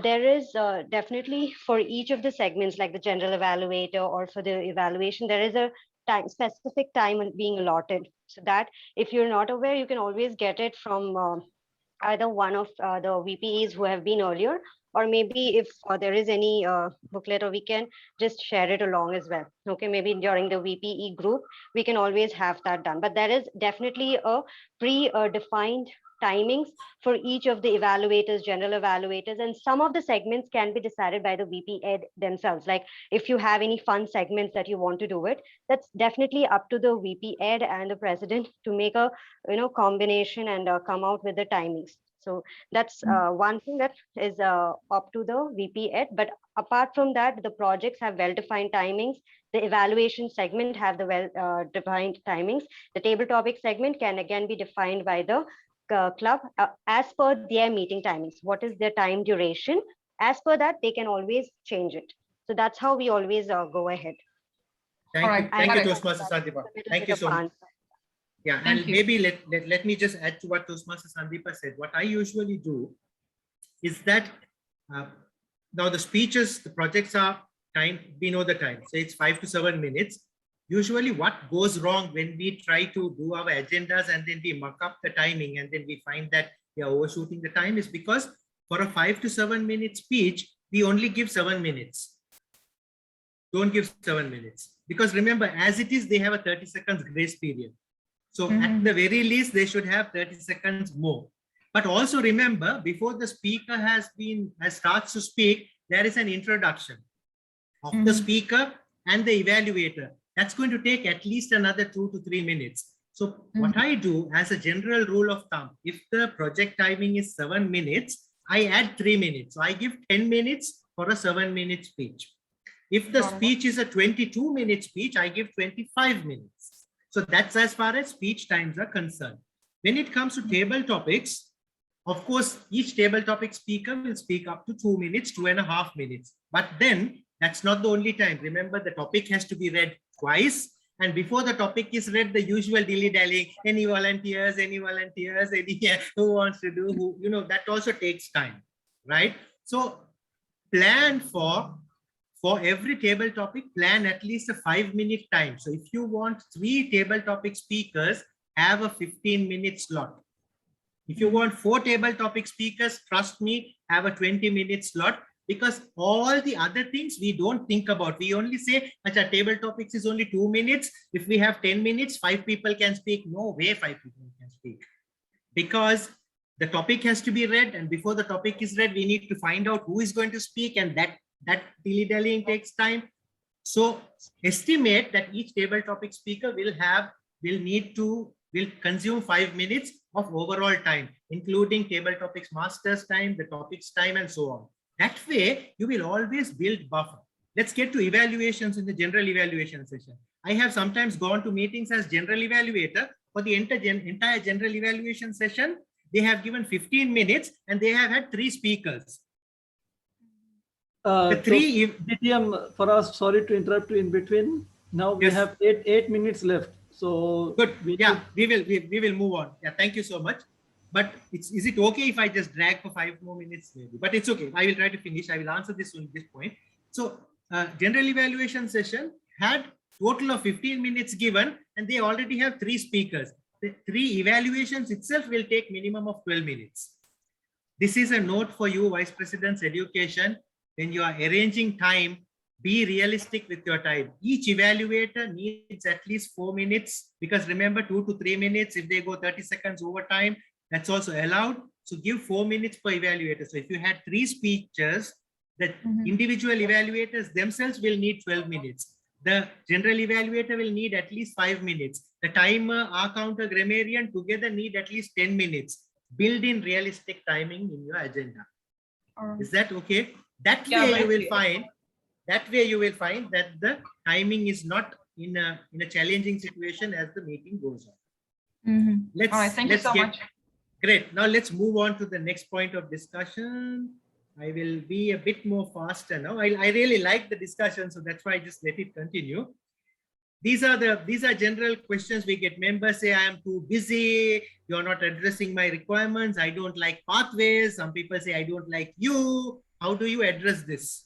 There is definitely for each of the segments, like the general evaluator or for the evaluation, there is a specific time being allotted, so that if you're not aware, you can always get it from either one of the VPEs who have been earlier, or maybe if there is any booklet, or we can just share it along as well. Okay, maybe during the VPE group, we can always have that done. But there is definitely a pre-defined timings for each of the evaluators, general evaluators, and some of the segments can be decided by the VP Ed themselves. Like if you have any fun segments that you want to do it, that's definitely up to the VP Ed and the president to make a combination and come out with the timings. So that's one thing that is up to the VP Ed. But apart from that, the projects have well-defined timings. The evaluation segment have the well-defined timings. The table topic segment can again be defined by the club as per their meeting timings. What is their time duration? As per that, they can always change it. So that's how we always go ahead. Thank you. Alright, Thank you, correct. Toastmaster Sandeepa. Thank you so much. Yeah, Thank and you. maybe let me just add to what Toastmaster Sandeepa said. What I usually do is that now the speeches, the projects are time, we know the time. So it's 5 to 7 minutes. Usually what goes wrong when we try to do our agendas and then we muck up the timing and then we find that we are overshooting the time is because for a 5 to 7 minute speech, we only give 7 minutes. Don't give 7 minutes. Because remember, as it is, they have a 30 seconds grace period. So at the very least, they should have 30 seconds more. But also remember, before the speaker starts to speak, there is an introduction of the speaker and the evaluator. That's going to take at least another 2 to 3 minutes. So what I do as a general rule of thumb, if the project timing is 7 minutes, I add 3 minutes. So I give 10 minutes for a 7-minute speech. If the speech is a 22-minute speech, I give 25 minutes. So that's as far as speech times are concerned. When it comes to table topics, of course, each table topic speaker will speak up to 2 minutes, 2.5 minutes. But then that's not the only time. Remember, the topic has to be read twice. And before the topic is read, the usual dilly-dallying, any volunteers, any who wants to do, who, that also takes time, right? So plan for every table topic, plan at least a 5-minute time. So if you want 3 table topic speakers, have a 15-minute slot. If you want 4 table topic speakers, trust me, have a 20-minute slot, because all the other things we don't think about. We only say, Acha, table topics is only 2 minutes. If we have 10 minutes, 5 people can speak. No way 5 people can speak. Because the topic has to be read, and before the topic is read, we need to find out who is going to speak, and that dilly-dallying takes time. So estimate that each table topic speaker will consume 5 minutes of overall time, including table topics master's time, the topics time, and so on. That way, you will always build buffer. Let's get to evaluations in the general evaluation session. I have sometimes gone to meetings as general evaluator. For the entire general evaluation session, they have given 15 minutes and they have had 3 speakers. DTM, for us, sorry to interrupt you in between. Now we have 8 minutes left. So good. We will move on. Yeah, thank you so much. But is it okay if I just drag for 5 more minutes? Maybe, but it's okay. I will try to finish. I will answer this on this point. So general evaluation session had total of 15 minutes given, and they already have 3 speakers. The 3 evaluations itself will take minimum of 12 minutes. This is a note for you, Vice President's Education. When you are arranging time, be realistic with your time. Each evaluator needs at least 4 minutes, because remember, 2 to 3 minutes, if they go 30 seconds over time, that's also allowed. So give 4 minutes per evaluator. So if you had 3 speeches, the individual evaluators themselves will need 12 minutes. The general evaluator will need at least 5 minutes. The timer, R counter, grammarian together need at least 10 minutes. Build in realistic timing in your agenda. Is that okay? That way you will find that the timing is not in a challenging situation as the meeting goes on. All right, thank you so much. Great. Now let's move on to the next point of discussion. I will be a bit more faster now. I really like the discussion, so that's why I just let it continue. These are general questions we get. Members say, I am too busy. You're not addressing my requirements. I don't like pathways. Some people say, I don't like you. How do you address this?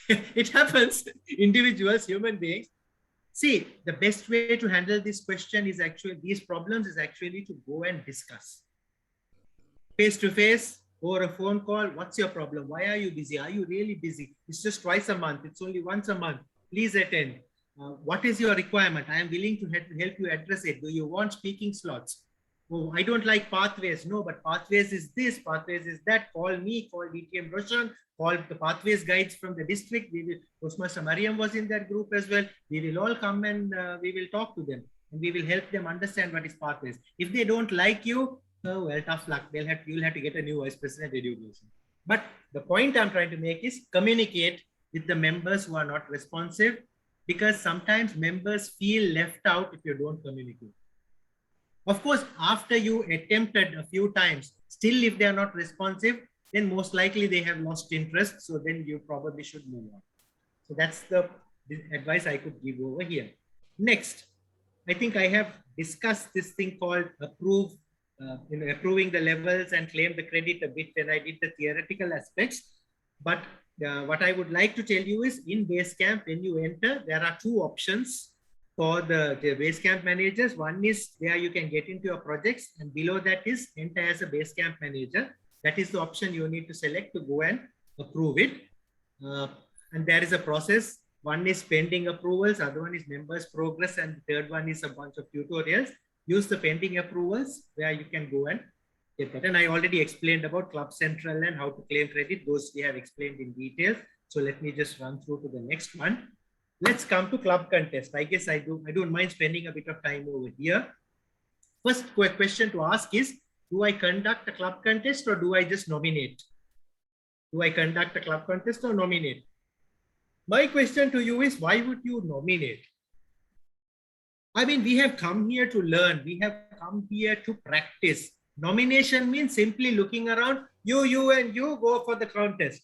It happens. Individuals, human beings. See, the best way to handle this question is these problems is actually to go and discuss. Face to face or a phone call. What's your problem? Why are you busy? Are you really busy? It's just twice a month. It's only once a month. Please attend. What is your requirement? I am willing to help you address it. Do you want speaking slots? Oh, I don't like pathways. No, but pathways is this, pathways is that. Call me, call DTM Roshan, call the pathways guides from the district. Toastmaster Mariam was in that group as well. We will all come and we will talk to them and we will help them understand what is pathways. If they don't like you, Oh, well, tough luck. You'll have to get a new vice president education. But the point I'm trying to make is communicate with the members who are not responsive, because sometimes members feel left out if you don't communicate. Of course, after you attempted a few times, still if they are not responsive, then most likely they have lost interest. So then you probably should move on. So that's the advice I could give over here. Next, I think I have discussed this thing called approving the levels and claim the credit a bit when I did the theoretical aspects. But what I would like to tell you is in Basecamp, when you enter, there are two options for the Basecamp managers. One is where you can get into your projects, and below that is enter as a Basecamp manager. That is the option you need to select to go and approve it. And there is a process. One is pending approvals, other one is members progress, and the third one is a bunch of tutorials. Use the pending approvals where you can go and get that. And I already explained about Club Central and how to claim credit. Those we have explained in detail. So let me just run through to the next one. Let's come to club contest. I guess I don't mind spending a bit of time over here. First question to ask is, do I conduct a club contest or do I just nominate? Do I conduct a club contest or nominate? My question to you is, why would you nominate? I mean, we have come here to learn. We have come here to practice. Nomination means simply looking around, you and you go for the contest.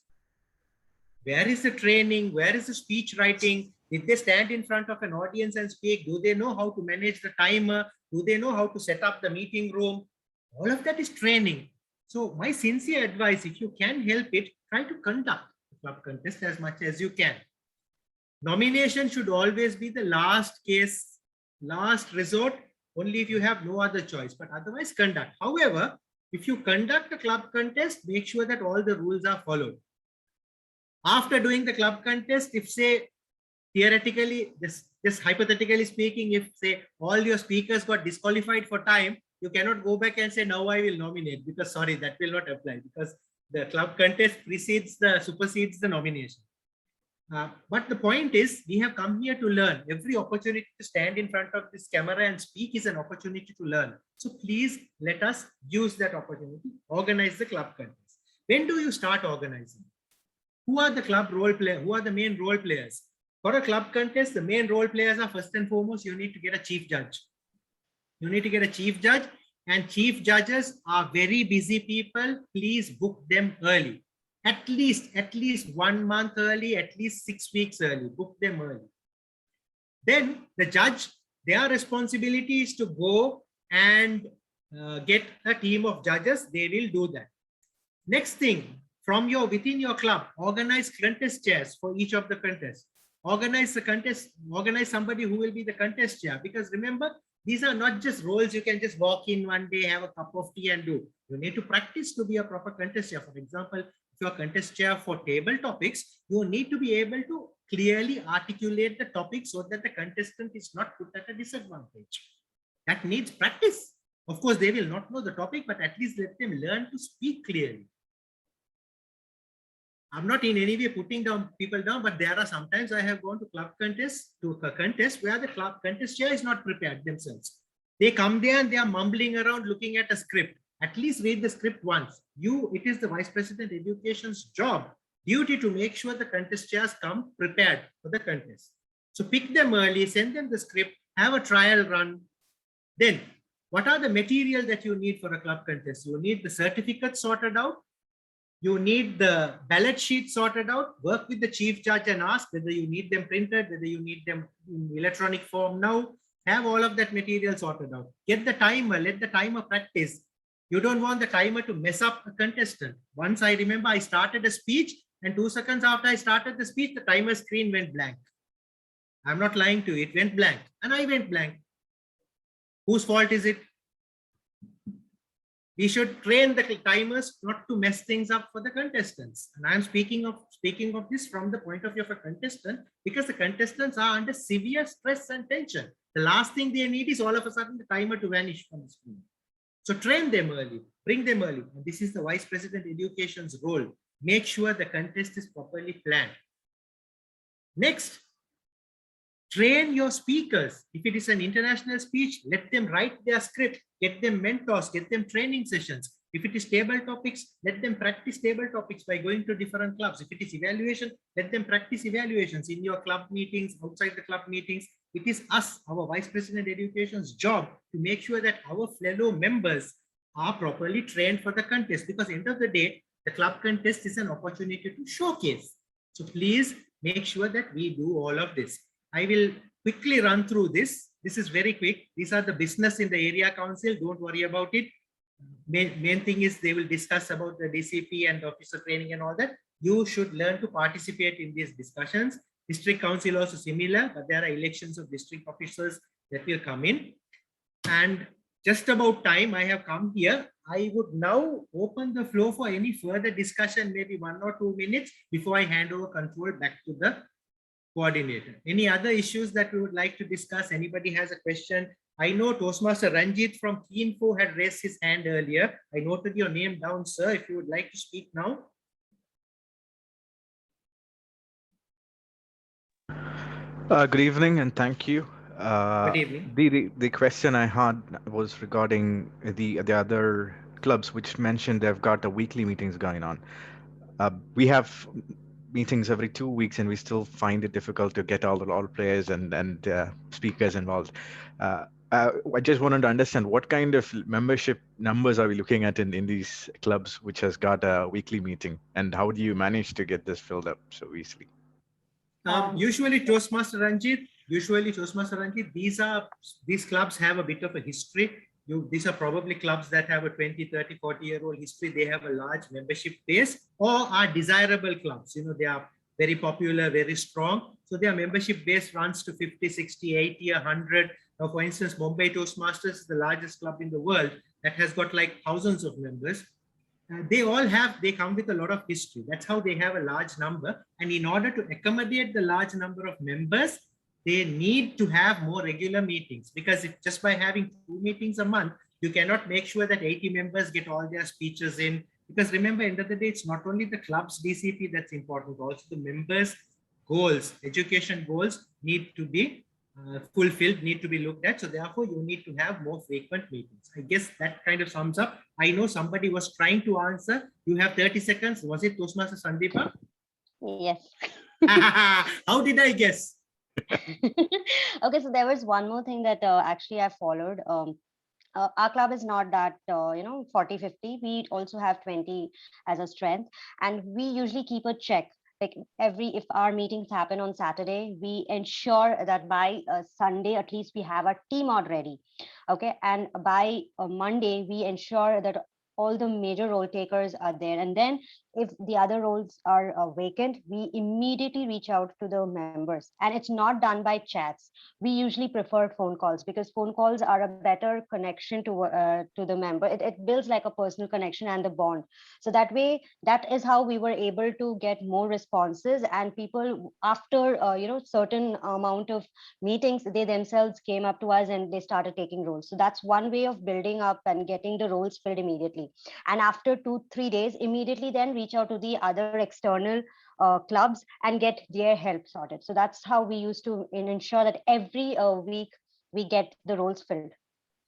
Where is the training? Where is the speech writing? Did they stand in front of an audience and speak? Do they know how to manage the timer? Do they know how to set up the meeting room? All of that is training. So my sincere advice, if you can help it, try to conduct the club contest as much as you can. Nomination should always be the last case, last resort, only if you have no other choice, but otherwise conduct. However, if you conduct a club contest, make sure that all the rules are followed. After doing the club contest, if say, theoretically, just hypothetically speaking, if say all your speakers got disqualified for time, you cannot go back and say, now I will nominate, because sorry, that will not apply, because the club contest supersedes the nomination. But the point is, we have come here to learn. Every opportunity to stand in front of this camera and speak is an opportunity to learn. So please let us use that opportunity. Organize the club contest. When do you start organizing? Who are the club role players? Who are the main role players? For a club contest, the main role players are first and foremost, you need to get a chief judge. You need to get a chief judge, and chief judges are very busy people. Please book them early. At least 1 month early, at least 6 weeks early. Book them early. Then the judge, their responsibility is to go and get a team of judges. They will do that. Next thing, within your club, organize contest chairs for each of the contests. Organize the contest, organize somebody who will be the contest chair. Because remember, these are not just roles you can just walk in one day, have a cup of tea and do. You need to practice to be a proper contest chair. For example, if you're a contest chair for table topics, you need to be able to clearly articulate the topic so that the contestant is not put at a disadvantage. That needs practice. Of course, they will not know the topic, but at least let them learn to speak clearly. I'm not in any way putting people down, but there are sometimes I have gone to club contests, to a contest where the club contest chair is not prepared themselves. They come there and they are mumbling around looking at a script. At least read the script once. It is the Vice President Education's duty to make sure the contest chairs come prepared for the contest. So pick them early, send them the script, have a trial run. Then what are the material that you need for a club contest? You need the certificate sorted out. You need the ballot sheet sorted out. Work with the chief judge and ask whether you need them printed, whether you need them in electronic form now. Have all of that material sorted out. Get the timer, let the timer practice. You don't want the timer to mess up a contestant. Once I remember I started a speech and 2 seconds after I started the speech, the timer screen went blank. I'm not lying to you, it went blank and I went blank. Whose fault is it? We should train the timers not to mess things up for the contestants. And I'm speaking of this from the point of view of a contestant, because the contestants are under severe stress and tension. The last thing they need is all of a sudden the timer to vanish from the screen. So train them early, bring them early. And this is the Vice President Education's role. Make sure the contest is properly planned. Next, Train your speakers. If it is an international speech, let them write their script, get them mentors, get them training sessions. If it is table topics, let them practice table topics by going to different clubs. If it is evaluation, let them practice evaluations in your club meetings, outside the club meetings. It is us, our Vice President Education's job to make sure that our fellow members are properly trained for the contest, because end of the day, the club contest is an opportunity to showcase. So please make sure that we do all of this. I will quickly run through this. This is very quick. These are the business in the area council. Don't worry about it. Main thing is they will discuss about the DCP and officer training and all that. You should learn to participate in these discussions. District council also similar, but there are elections of district officers that will come in. And just about time I have come here. I would now open the floor for any further discussion, maybe 1 or 2 minutes before I hand over control back to the coordinator. Any other issues that we would like to discuss? Anybody has a question? I know Toastmaster Ranjit from Keenfo had raised his hand earlier. I noted your name down, sir, if you would like to speak now. Good evening and thank you. Good evening. The question I had was regarding the other clubs which mentioned they've got a weekly meetings going on. We have meetings every 2 weeks and we still find it difficult to get all players and speakers involved. I just wanted to understand what kind of membership numbers are we looking at in these clubs which has got a weekly meeting, and how do you manage to get this filled up so easily? Usually Toastmaster Ranjit, these clubs have a bit of a history. These are probably clubs that have a 20, 30, 40-year-old history. They have a large membership base or are desirable clubs. You know, they are very popular, very strong. So their membership base runs to 50, 60, 80, 100. Now, for instance, Mumbai Toastmasters is the largest club in the world that has got like thousands of members. They come with a lot of history. That's how they have a large number. And in order to accommodate the large number of members, they need to have more regular meetings, because just by having 2 meetings a month, you cannot make sure that 80 members get all their speeches in. Because remember, end of the day, it's not only the club's DCP that's important, also the members' goals, education goals need to be fulfilled, need to be looked at. So therefore, you need to have more frequent meetings. I guess that kind of sums up. I know somebody was trying to answer. You have 30 seconds. Was it Toastmaster Sandeepa? Yes. How did I guess? Okay, so there was one more thing that actually I followed. Our club is not that 40, 50. We also have 20 as a strength, and we usually keep a check. Like if our meetings happen on Saturday, we ensure that by Sunday at least we have our team out ready. Okay, and by Monday we ensure that all the major role takers are there, and then if the other roles are vacant, we immediately reach out to the members. And it's not done by chats. We usually prefer phone calls, because phone calls are a better connection to the member. It builds like a personal connection and the bond. So that way, that is how we were able to get more responses, and people after certain amount of meetings, they themselves came up to us and they started taking roles. So that's one way of building up and getting the roles filled immediately. And after 2-3 days, immediately then reach out to the other external clubs and get their help sorted. So that's how we used to ensure that every week we get the roles filled.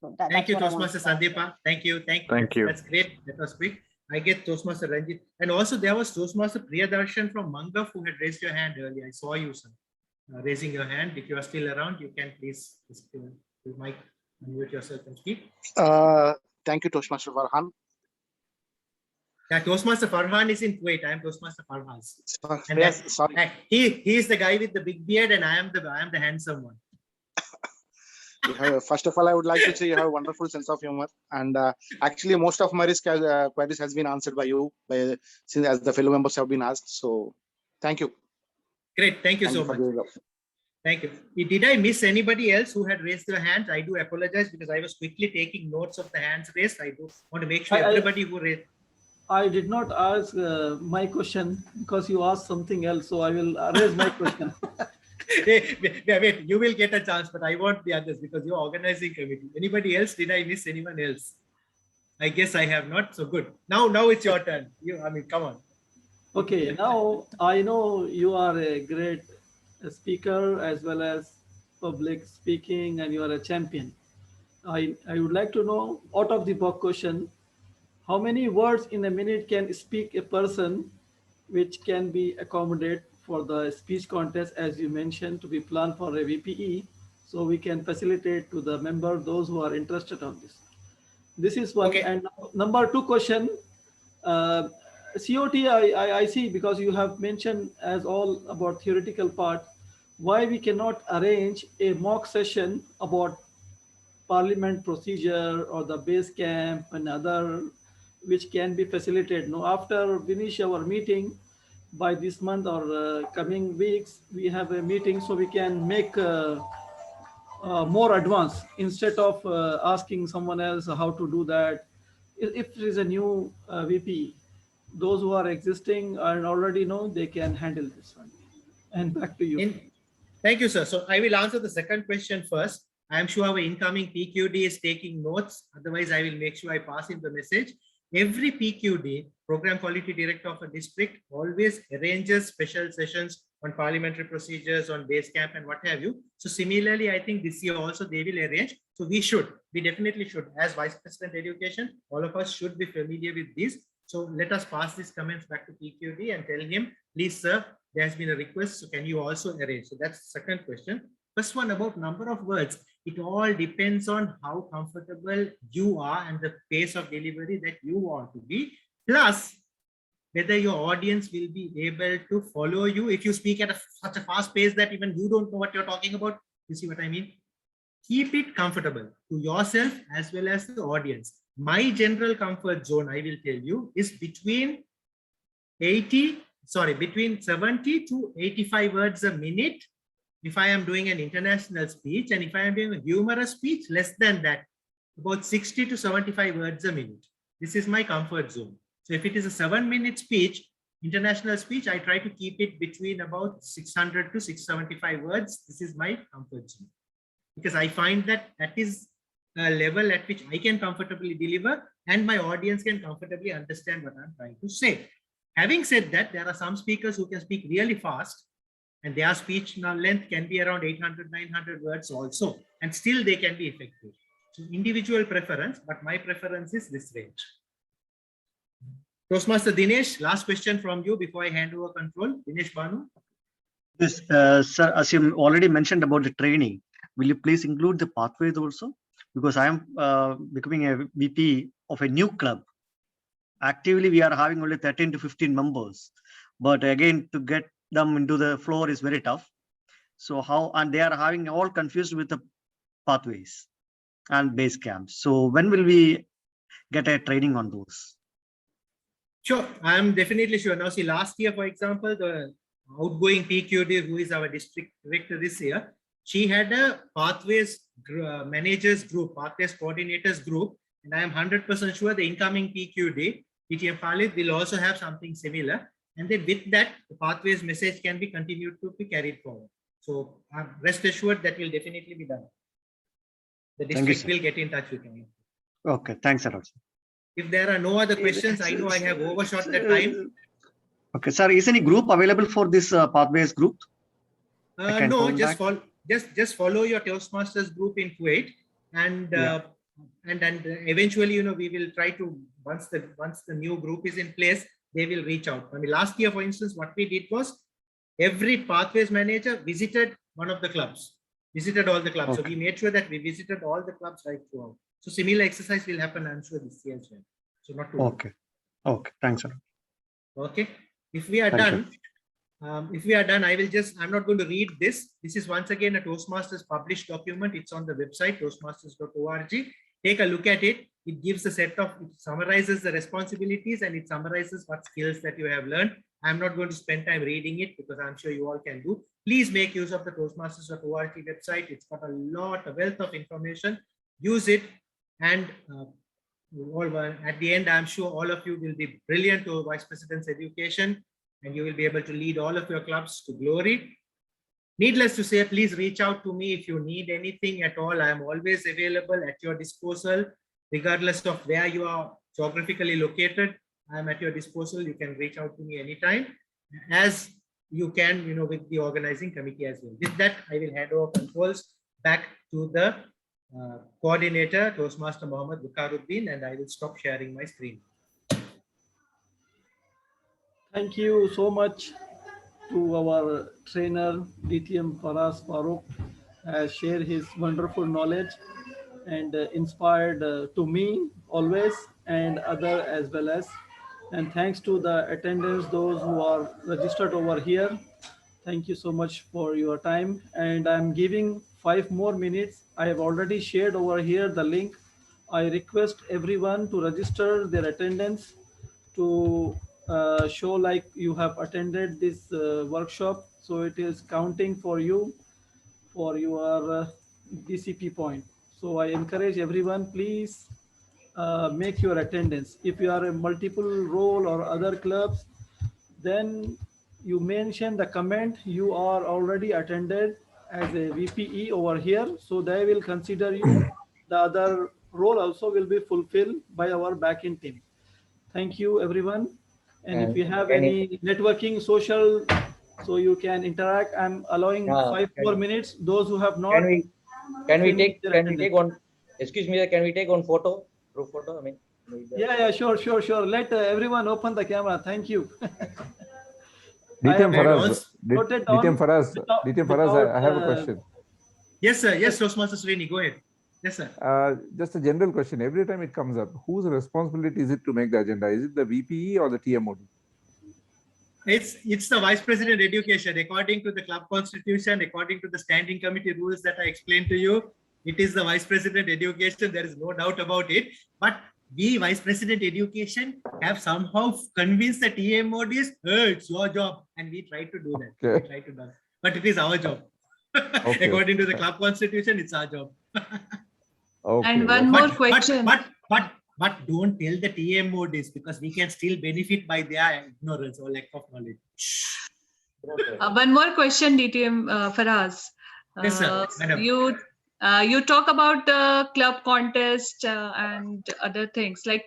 So Thank you, Toastmaster Sandeepa. Thank you. Thank you. That's great. That was quick. I get Toastmaster Ranjit. And also there was Toastmaster Priyadarshan from Mangaf who had raised your hand earlier. I saw you, sir, raising your hand. If you are still around, you can please mic, unmute yourself and speak. Thank you, Toastmaster Farhan. Yeah, Toastmaster Farhan is in Kuwait. I am Toastmaster Farhan. And Yes, sorry. he is the guy with the big beard, and I am the handsome one. First of all, I would like to say you have a wonderful sense of humor, and actually most of my queries has been answered by you, since as the fellow members have been asked. So thank you. Great. Thank you so much. Thank you. Did I miss anybody else who had raised their hands? I do apologize, because I was quickly taking notes of the hands raised. I do want to make sure everybody who raised. I did not ask my question because you asked something else. So I will raise my question. Wait, you will get a chance, but I want the others because you're organizing committee. Anybody else? Did I miss anyone else? I guess I have not. So good. Now it's your turn. Come on. Okay, now I know you are a great speaker as well as public speaking and you are a champion. I would like to know, out of the box question, how many words in a minute can speak a person, which can be accommodated for the speech contest, as you mentioned, to be planned for a VPE, so we can facilitate to the member, those who are interested on this. This is one. Okay. And number two question, COT, I see, because you have mentioned as all about theoretical part, why we cannot arrange a mock session about parliament procedure or the base camp and other, which can be facilitated. Now, after finish our meeting by this month or coming weeks, we have a meeting, so we can make more advanced, instead of asking someone else how to do that. If there is a new VP, those who are existing and already know, they can handle this one. And back to you. Thank you, sir. So I will answer the second question first. I am sure our incoming PQD is taking notes. Otherwise, I will make sure I pass in the message. Every PQD, Program Quality Director of a district, always arranges special sessions on parliamentary procedures, on base camp and what have you. So similarly, I think this year also they will arrange. So we definitely should, as Vice President Education, all of us should be familiar with this. So let us pass these comments back to PQD and tell him, please, sir, there has been a request. So can you also arrange? So that's the second question. First one, about number of words. It all depends on how comfortable you are and the pace of delivery that you want to be. Plus, whether your audience will be able to follow you. If you speak at such a fast pace that even you don't know what you're talking about, you see what I mean? Keep it comfortable to yourself as well as the audience. My general comfort zone, I will tell you, is between 70 to 85 words a minute if I am doing an international speech, and if I am doing a humorous speech, less than that, about 60 to 75 words a minute. This is my comfort zone. So if it is a 7-minute speech, international speech, I try to keep it between about 600 to 675 words. This is my comfort zone, because I find that that is a level at which I can comfortably deliver and my audience can comfortably understand what I'm trying to say. Having said that, there are some speakers who can speak really fast, and their speech length can be around 800, 900 words also, and still they can be effective. So individual preference, but my preference is this range. Toastmaster Dinesh, last question from you before I hand over control. Dinesh Banu. Yes, sir, as you already mentioned about the training, will you please include the pathways also? Because I am becoming a VP of a new club. Actively, we are having only 13 to 15 members, but again, to get them into the floor is very tough. So how, and they are having all confused with the pathways and base camps. So when will we get a training on those? Sure, I am definitely sure. Now see, last year, for example, the outgoing PQD, who is our district director this year, she had a pathways managers group, pathways coordinators group, and I am 100% sure the incoming PQD, PTM Khalid, will also have something similar. And then with that, the pathways message can be continued to be carried forward. So rest assured that will definitely be done. The district will get in touch with you. Okay, thanks a lot. If there are no other questions, I know I have overshot the time. Okay, sir, is any group available for this pathways group? No, just follow your Toastmasters group in Kuwait, and and eventually, we will try to, once the new group is in place, they will reach out. I mean, last year, for instance, what we did was every pathways manager visited one of the clubs, visited all the clubs. Okay. So we made sure that we visited all the clubs right throughout. So similar exercise will happen, I'm sure, this year as well. So not too okay. Okay, thanks a lot. Okay, if we are done, I will just, I'm not going to read this. This is once again a Toastmasters published document. It's on the website, toastmasters.org. Take a look at it. It gives a set of, it summarizes the responsibilities and it summarizes what skills that you have learned. I'm not going to spend time reading it because I'm sure you all can do. Please make use of the Toastmasters.org website. It's got a wealth of information. Use it, and at the end, I'm sure all of you will be brilliant to Vice President's education, and you will be able to lead all of your clubs to glory. Needless to say, please reach out to me if you need anything at all. I am always available at your disposal, regardless of where you are geographically located. I am at your disposal. You can reach out to me anytime, as you can, with the organizing committee as well. With that, I will hand over controls back to the coordinator, Toastmaster Mohammed Bukaruddin, and I will stop sharing my screen. Thank you so much to our trainer, DTM Faraz Farooq, has shared his wonderful knowledge and inspired to me always and other as well as. And thanks to the attendants, those who are registered over here. Thank you so much for your time. And I'm giving 5 more minutes. I have already shared over here the link. I request everyone to register their attendance to show like you have attended this workshop. So it is counting for you for your DCP point. So I encourage everyone, please make your attendance. If you are a multiple role or other clubs, then you mention the comment you are already attended as a VPE over here. So they will consider you. The other role also will be fulfilled by our backend team. Thank you, everyone. And if you have any networking, social, so you can interact. I'm allowing 5 more minutes. Those who have not. Can we take one? Excuse me, can we take one photo? Group photo? I mean. Yeah, sure. Let everyone open the camera. Thank you. DTM Faraz, I have a question. Yes, sir. Yes, Toastmaster Srini, go ahead. Yes, sir. Just a general question. Every time it comes up, whose responsibility is it to make the agenda? Is it the VPE or the TMOD? It's the Vice President Education. According to the club constitution, according to the standing committee rules that I explained to you, it is the Vice President Education. There is no doubt about it. But we, Vice President Education, have somehow convinced the TMODs, hey, it's your job. And we try to do that. Okay. We try to do that. But it is our job. Okay. According to the club constitution, it's our job. Okay. And one more question. But don't tell the TMODs because we can still benefit by their ignorance or lack of knowledge. One more question, DTM Faraz. Yes, sir. Madam. You talk about the club contest and other things. Like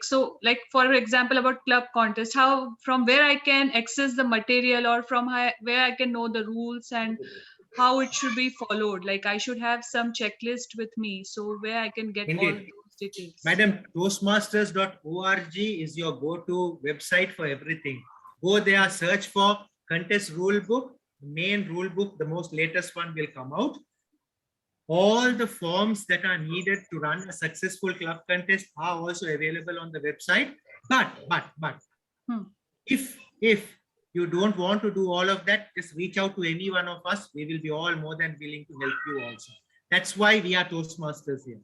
for example, about club contest, from where I can access the material or from where I can know the rules and how it should be followed. Like I should have some checklist with me. So where I can get all those details. Madam, Toastmasters.org is your go-to website for everything. Go there, search for contest rule book, main rule book, the most latest one will come out. All the forms that are needed to run a successful club contest are also available on the website. But if you don't want to do all of that, just reach out to any one of us. We will be all more than willing to help you also. That's why we are Toastmasters here.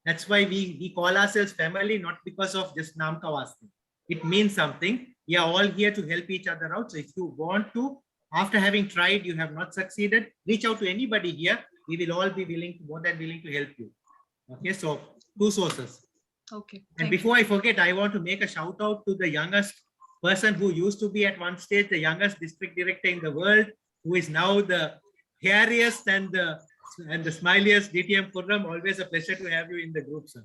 That's why we call ourselves family, not because of just Naam Ka Vaste. It means something. We are all here to help each other out. So if you want to, after having tried, you have not succeeded, reach out to anybody here. We will all be more than willing to help you. Okay, so 2 sources. Okay. And before I forget, I want to make a shout out to the youngest person who used to be at one stage the youngest district director in the world, who is now the hairiest and the smiliest, DTM Khurram. Always a pleasure to have you in the group, sir.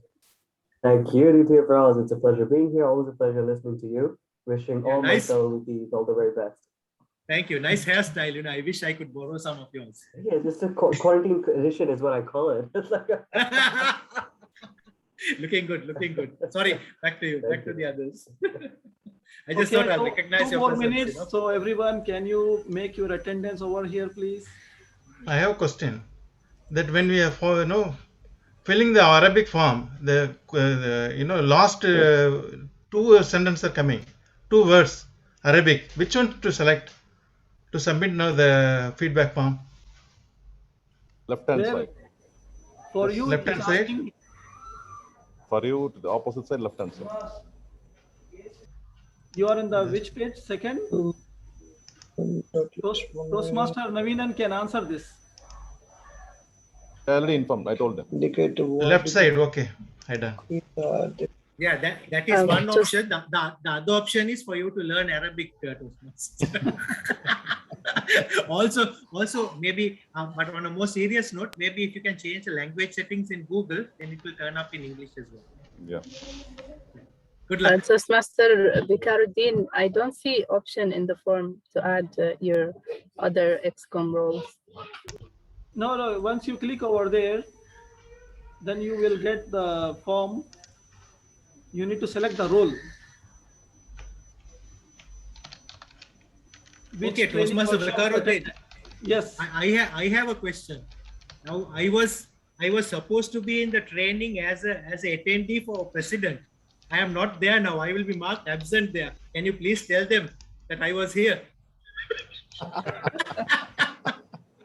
Thank you, DTM Faraz. It's a pleasure being here. Always a pleasure listening to you. Wishing all my fellow VPs all the very best. Thank you. Nice hairstyle. I wish I could borrow some of yours. Yeah, just a quarantine edition is what I call it. Looking good. Sorry, back to you. Back to the others. I just thought I'll recognize 2 your more presence, minutes. So everyone, can you make your attendance over here, please? I have a question. That when we are filling the Arabic form, the last 2 sentences are coming, 2 words Arabic. Which one to select to submit now the feedback form? Left hand side. For you, left hand side. For you, to the opposite side, left hand side. You are in the which page? Second? Toastmaster Naveenan can answer this. I already informed. I told them. Left side. Okay, I done. Yeah, that is one option. The other option is for you to learn Arabic, Toastmasters. also maybe, but on a more serious note, maybe if you can change the language settings in Google, then it will turn up in English as well. Yeah. Good luck. Toastmaster Bukaruddin, I don't see option in the form to add your other XCOM roles. No, once you click over there, then you will get the form. You need to select the role. Which Okay, training Toastmaster workshop Vikaruddin. attended? Yes. I have a question. Now I was supposed to be in the training as a attendee for president. I am not there now. I will be marked absent there. Can you please tell them that I was here?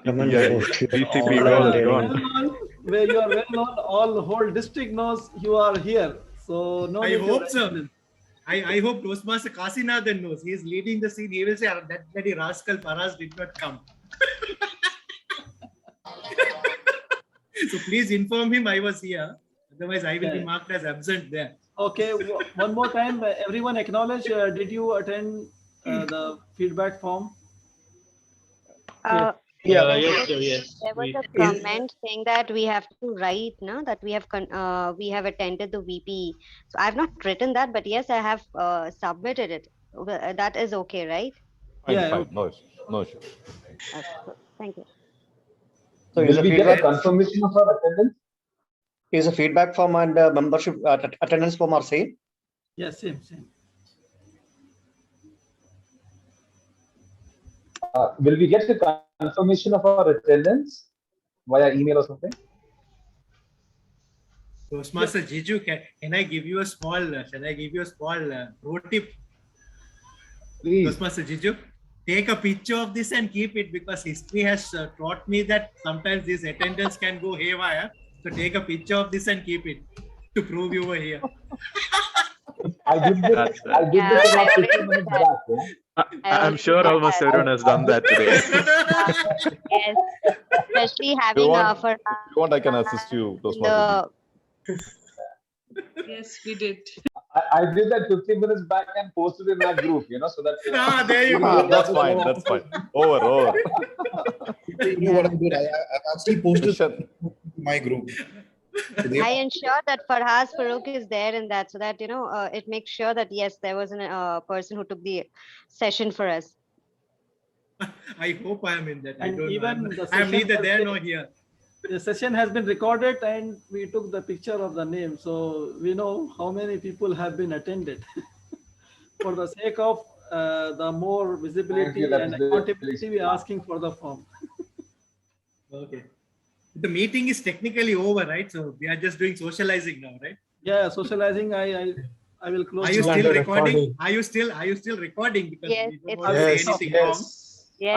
DTP role is gone. Where you are well known, all whole district knows you are here. So no. I hope so. I hope Toastmaster Kasinathan knows. He is leading the scene. He will say that bloody rascal Faraz did not come. So please inform him I was here. Otherwise, I will be marked as absent there. Okay, one more time, everyone acknowledge. Did you attend the feedback form? Yes. There was a comment saying that we have to write, no, that we have attended the VP. So I've not written that, but yes, I have submitted it. That is okay, right? Fine. No issue. Okay, thank you. So is a feedback confirmation of our attendance? Is a feedback form and membership attendance form are same? Yes, same. Will we get the confirmation of our attendance via email or something? Toastmaster Jiju, can I give you a small? Pro tip? Please. Toastmaster Jiju, take a picture of this and keep it, because history has taught me that sometimes this attendance can go haywire. So take a picture of this and keep it to prove you were here. I did this about 15 minutes back. I'm sure almost everyone has done that today. Yes, especially having If you want, I can assist you. Yes, we did. I did that 15 minutes back and posted in our group, so that. There you go. That's fine. Over. You know what I did? I actually posted my group. I ensure that Farhaz Farooq is there in that, so that it makes sure that yes, there was a person who took the session for us. I hope I am in that. I And don't even know. the I am session neither has there been- nor here. The session has been recorded and we took the picture of the name. So we know how many people have been attended. For the sake of the more visibility Thank you, and that's very accountability, we are asking for the form. Okay. The meeting is technically over, right? So we are just doing socializing now, right? Yeah, socializing. I will close. Are you the- still recording? Are you still recording? Because Yes, we don't it's want to say anything wrong.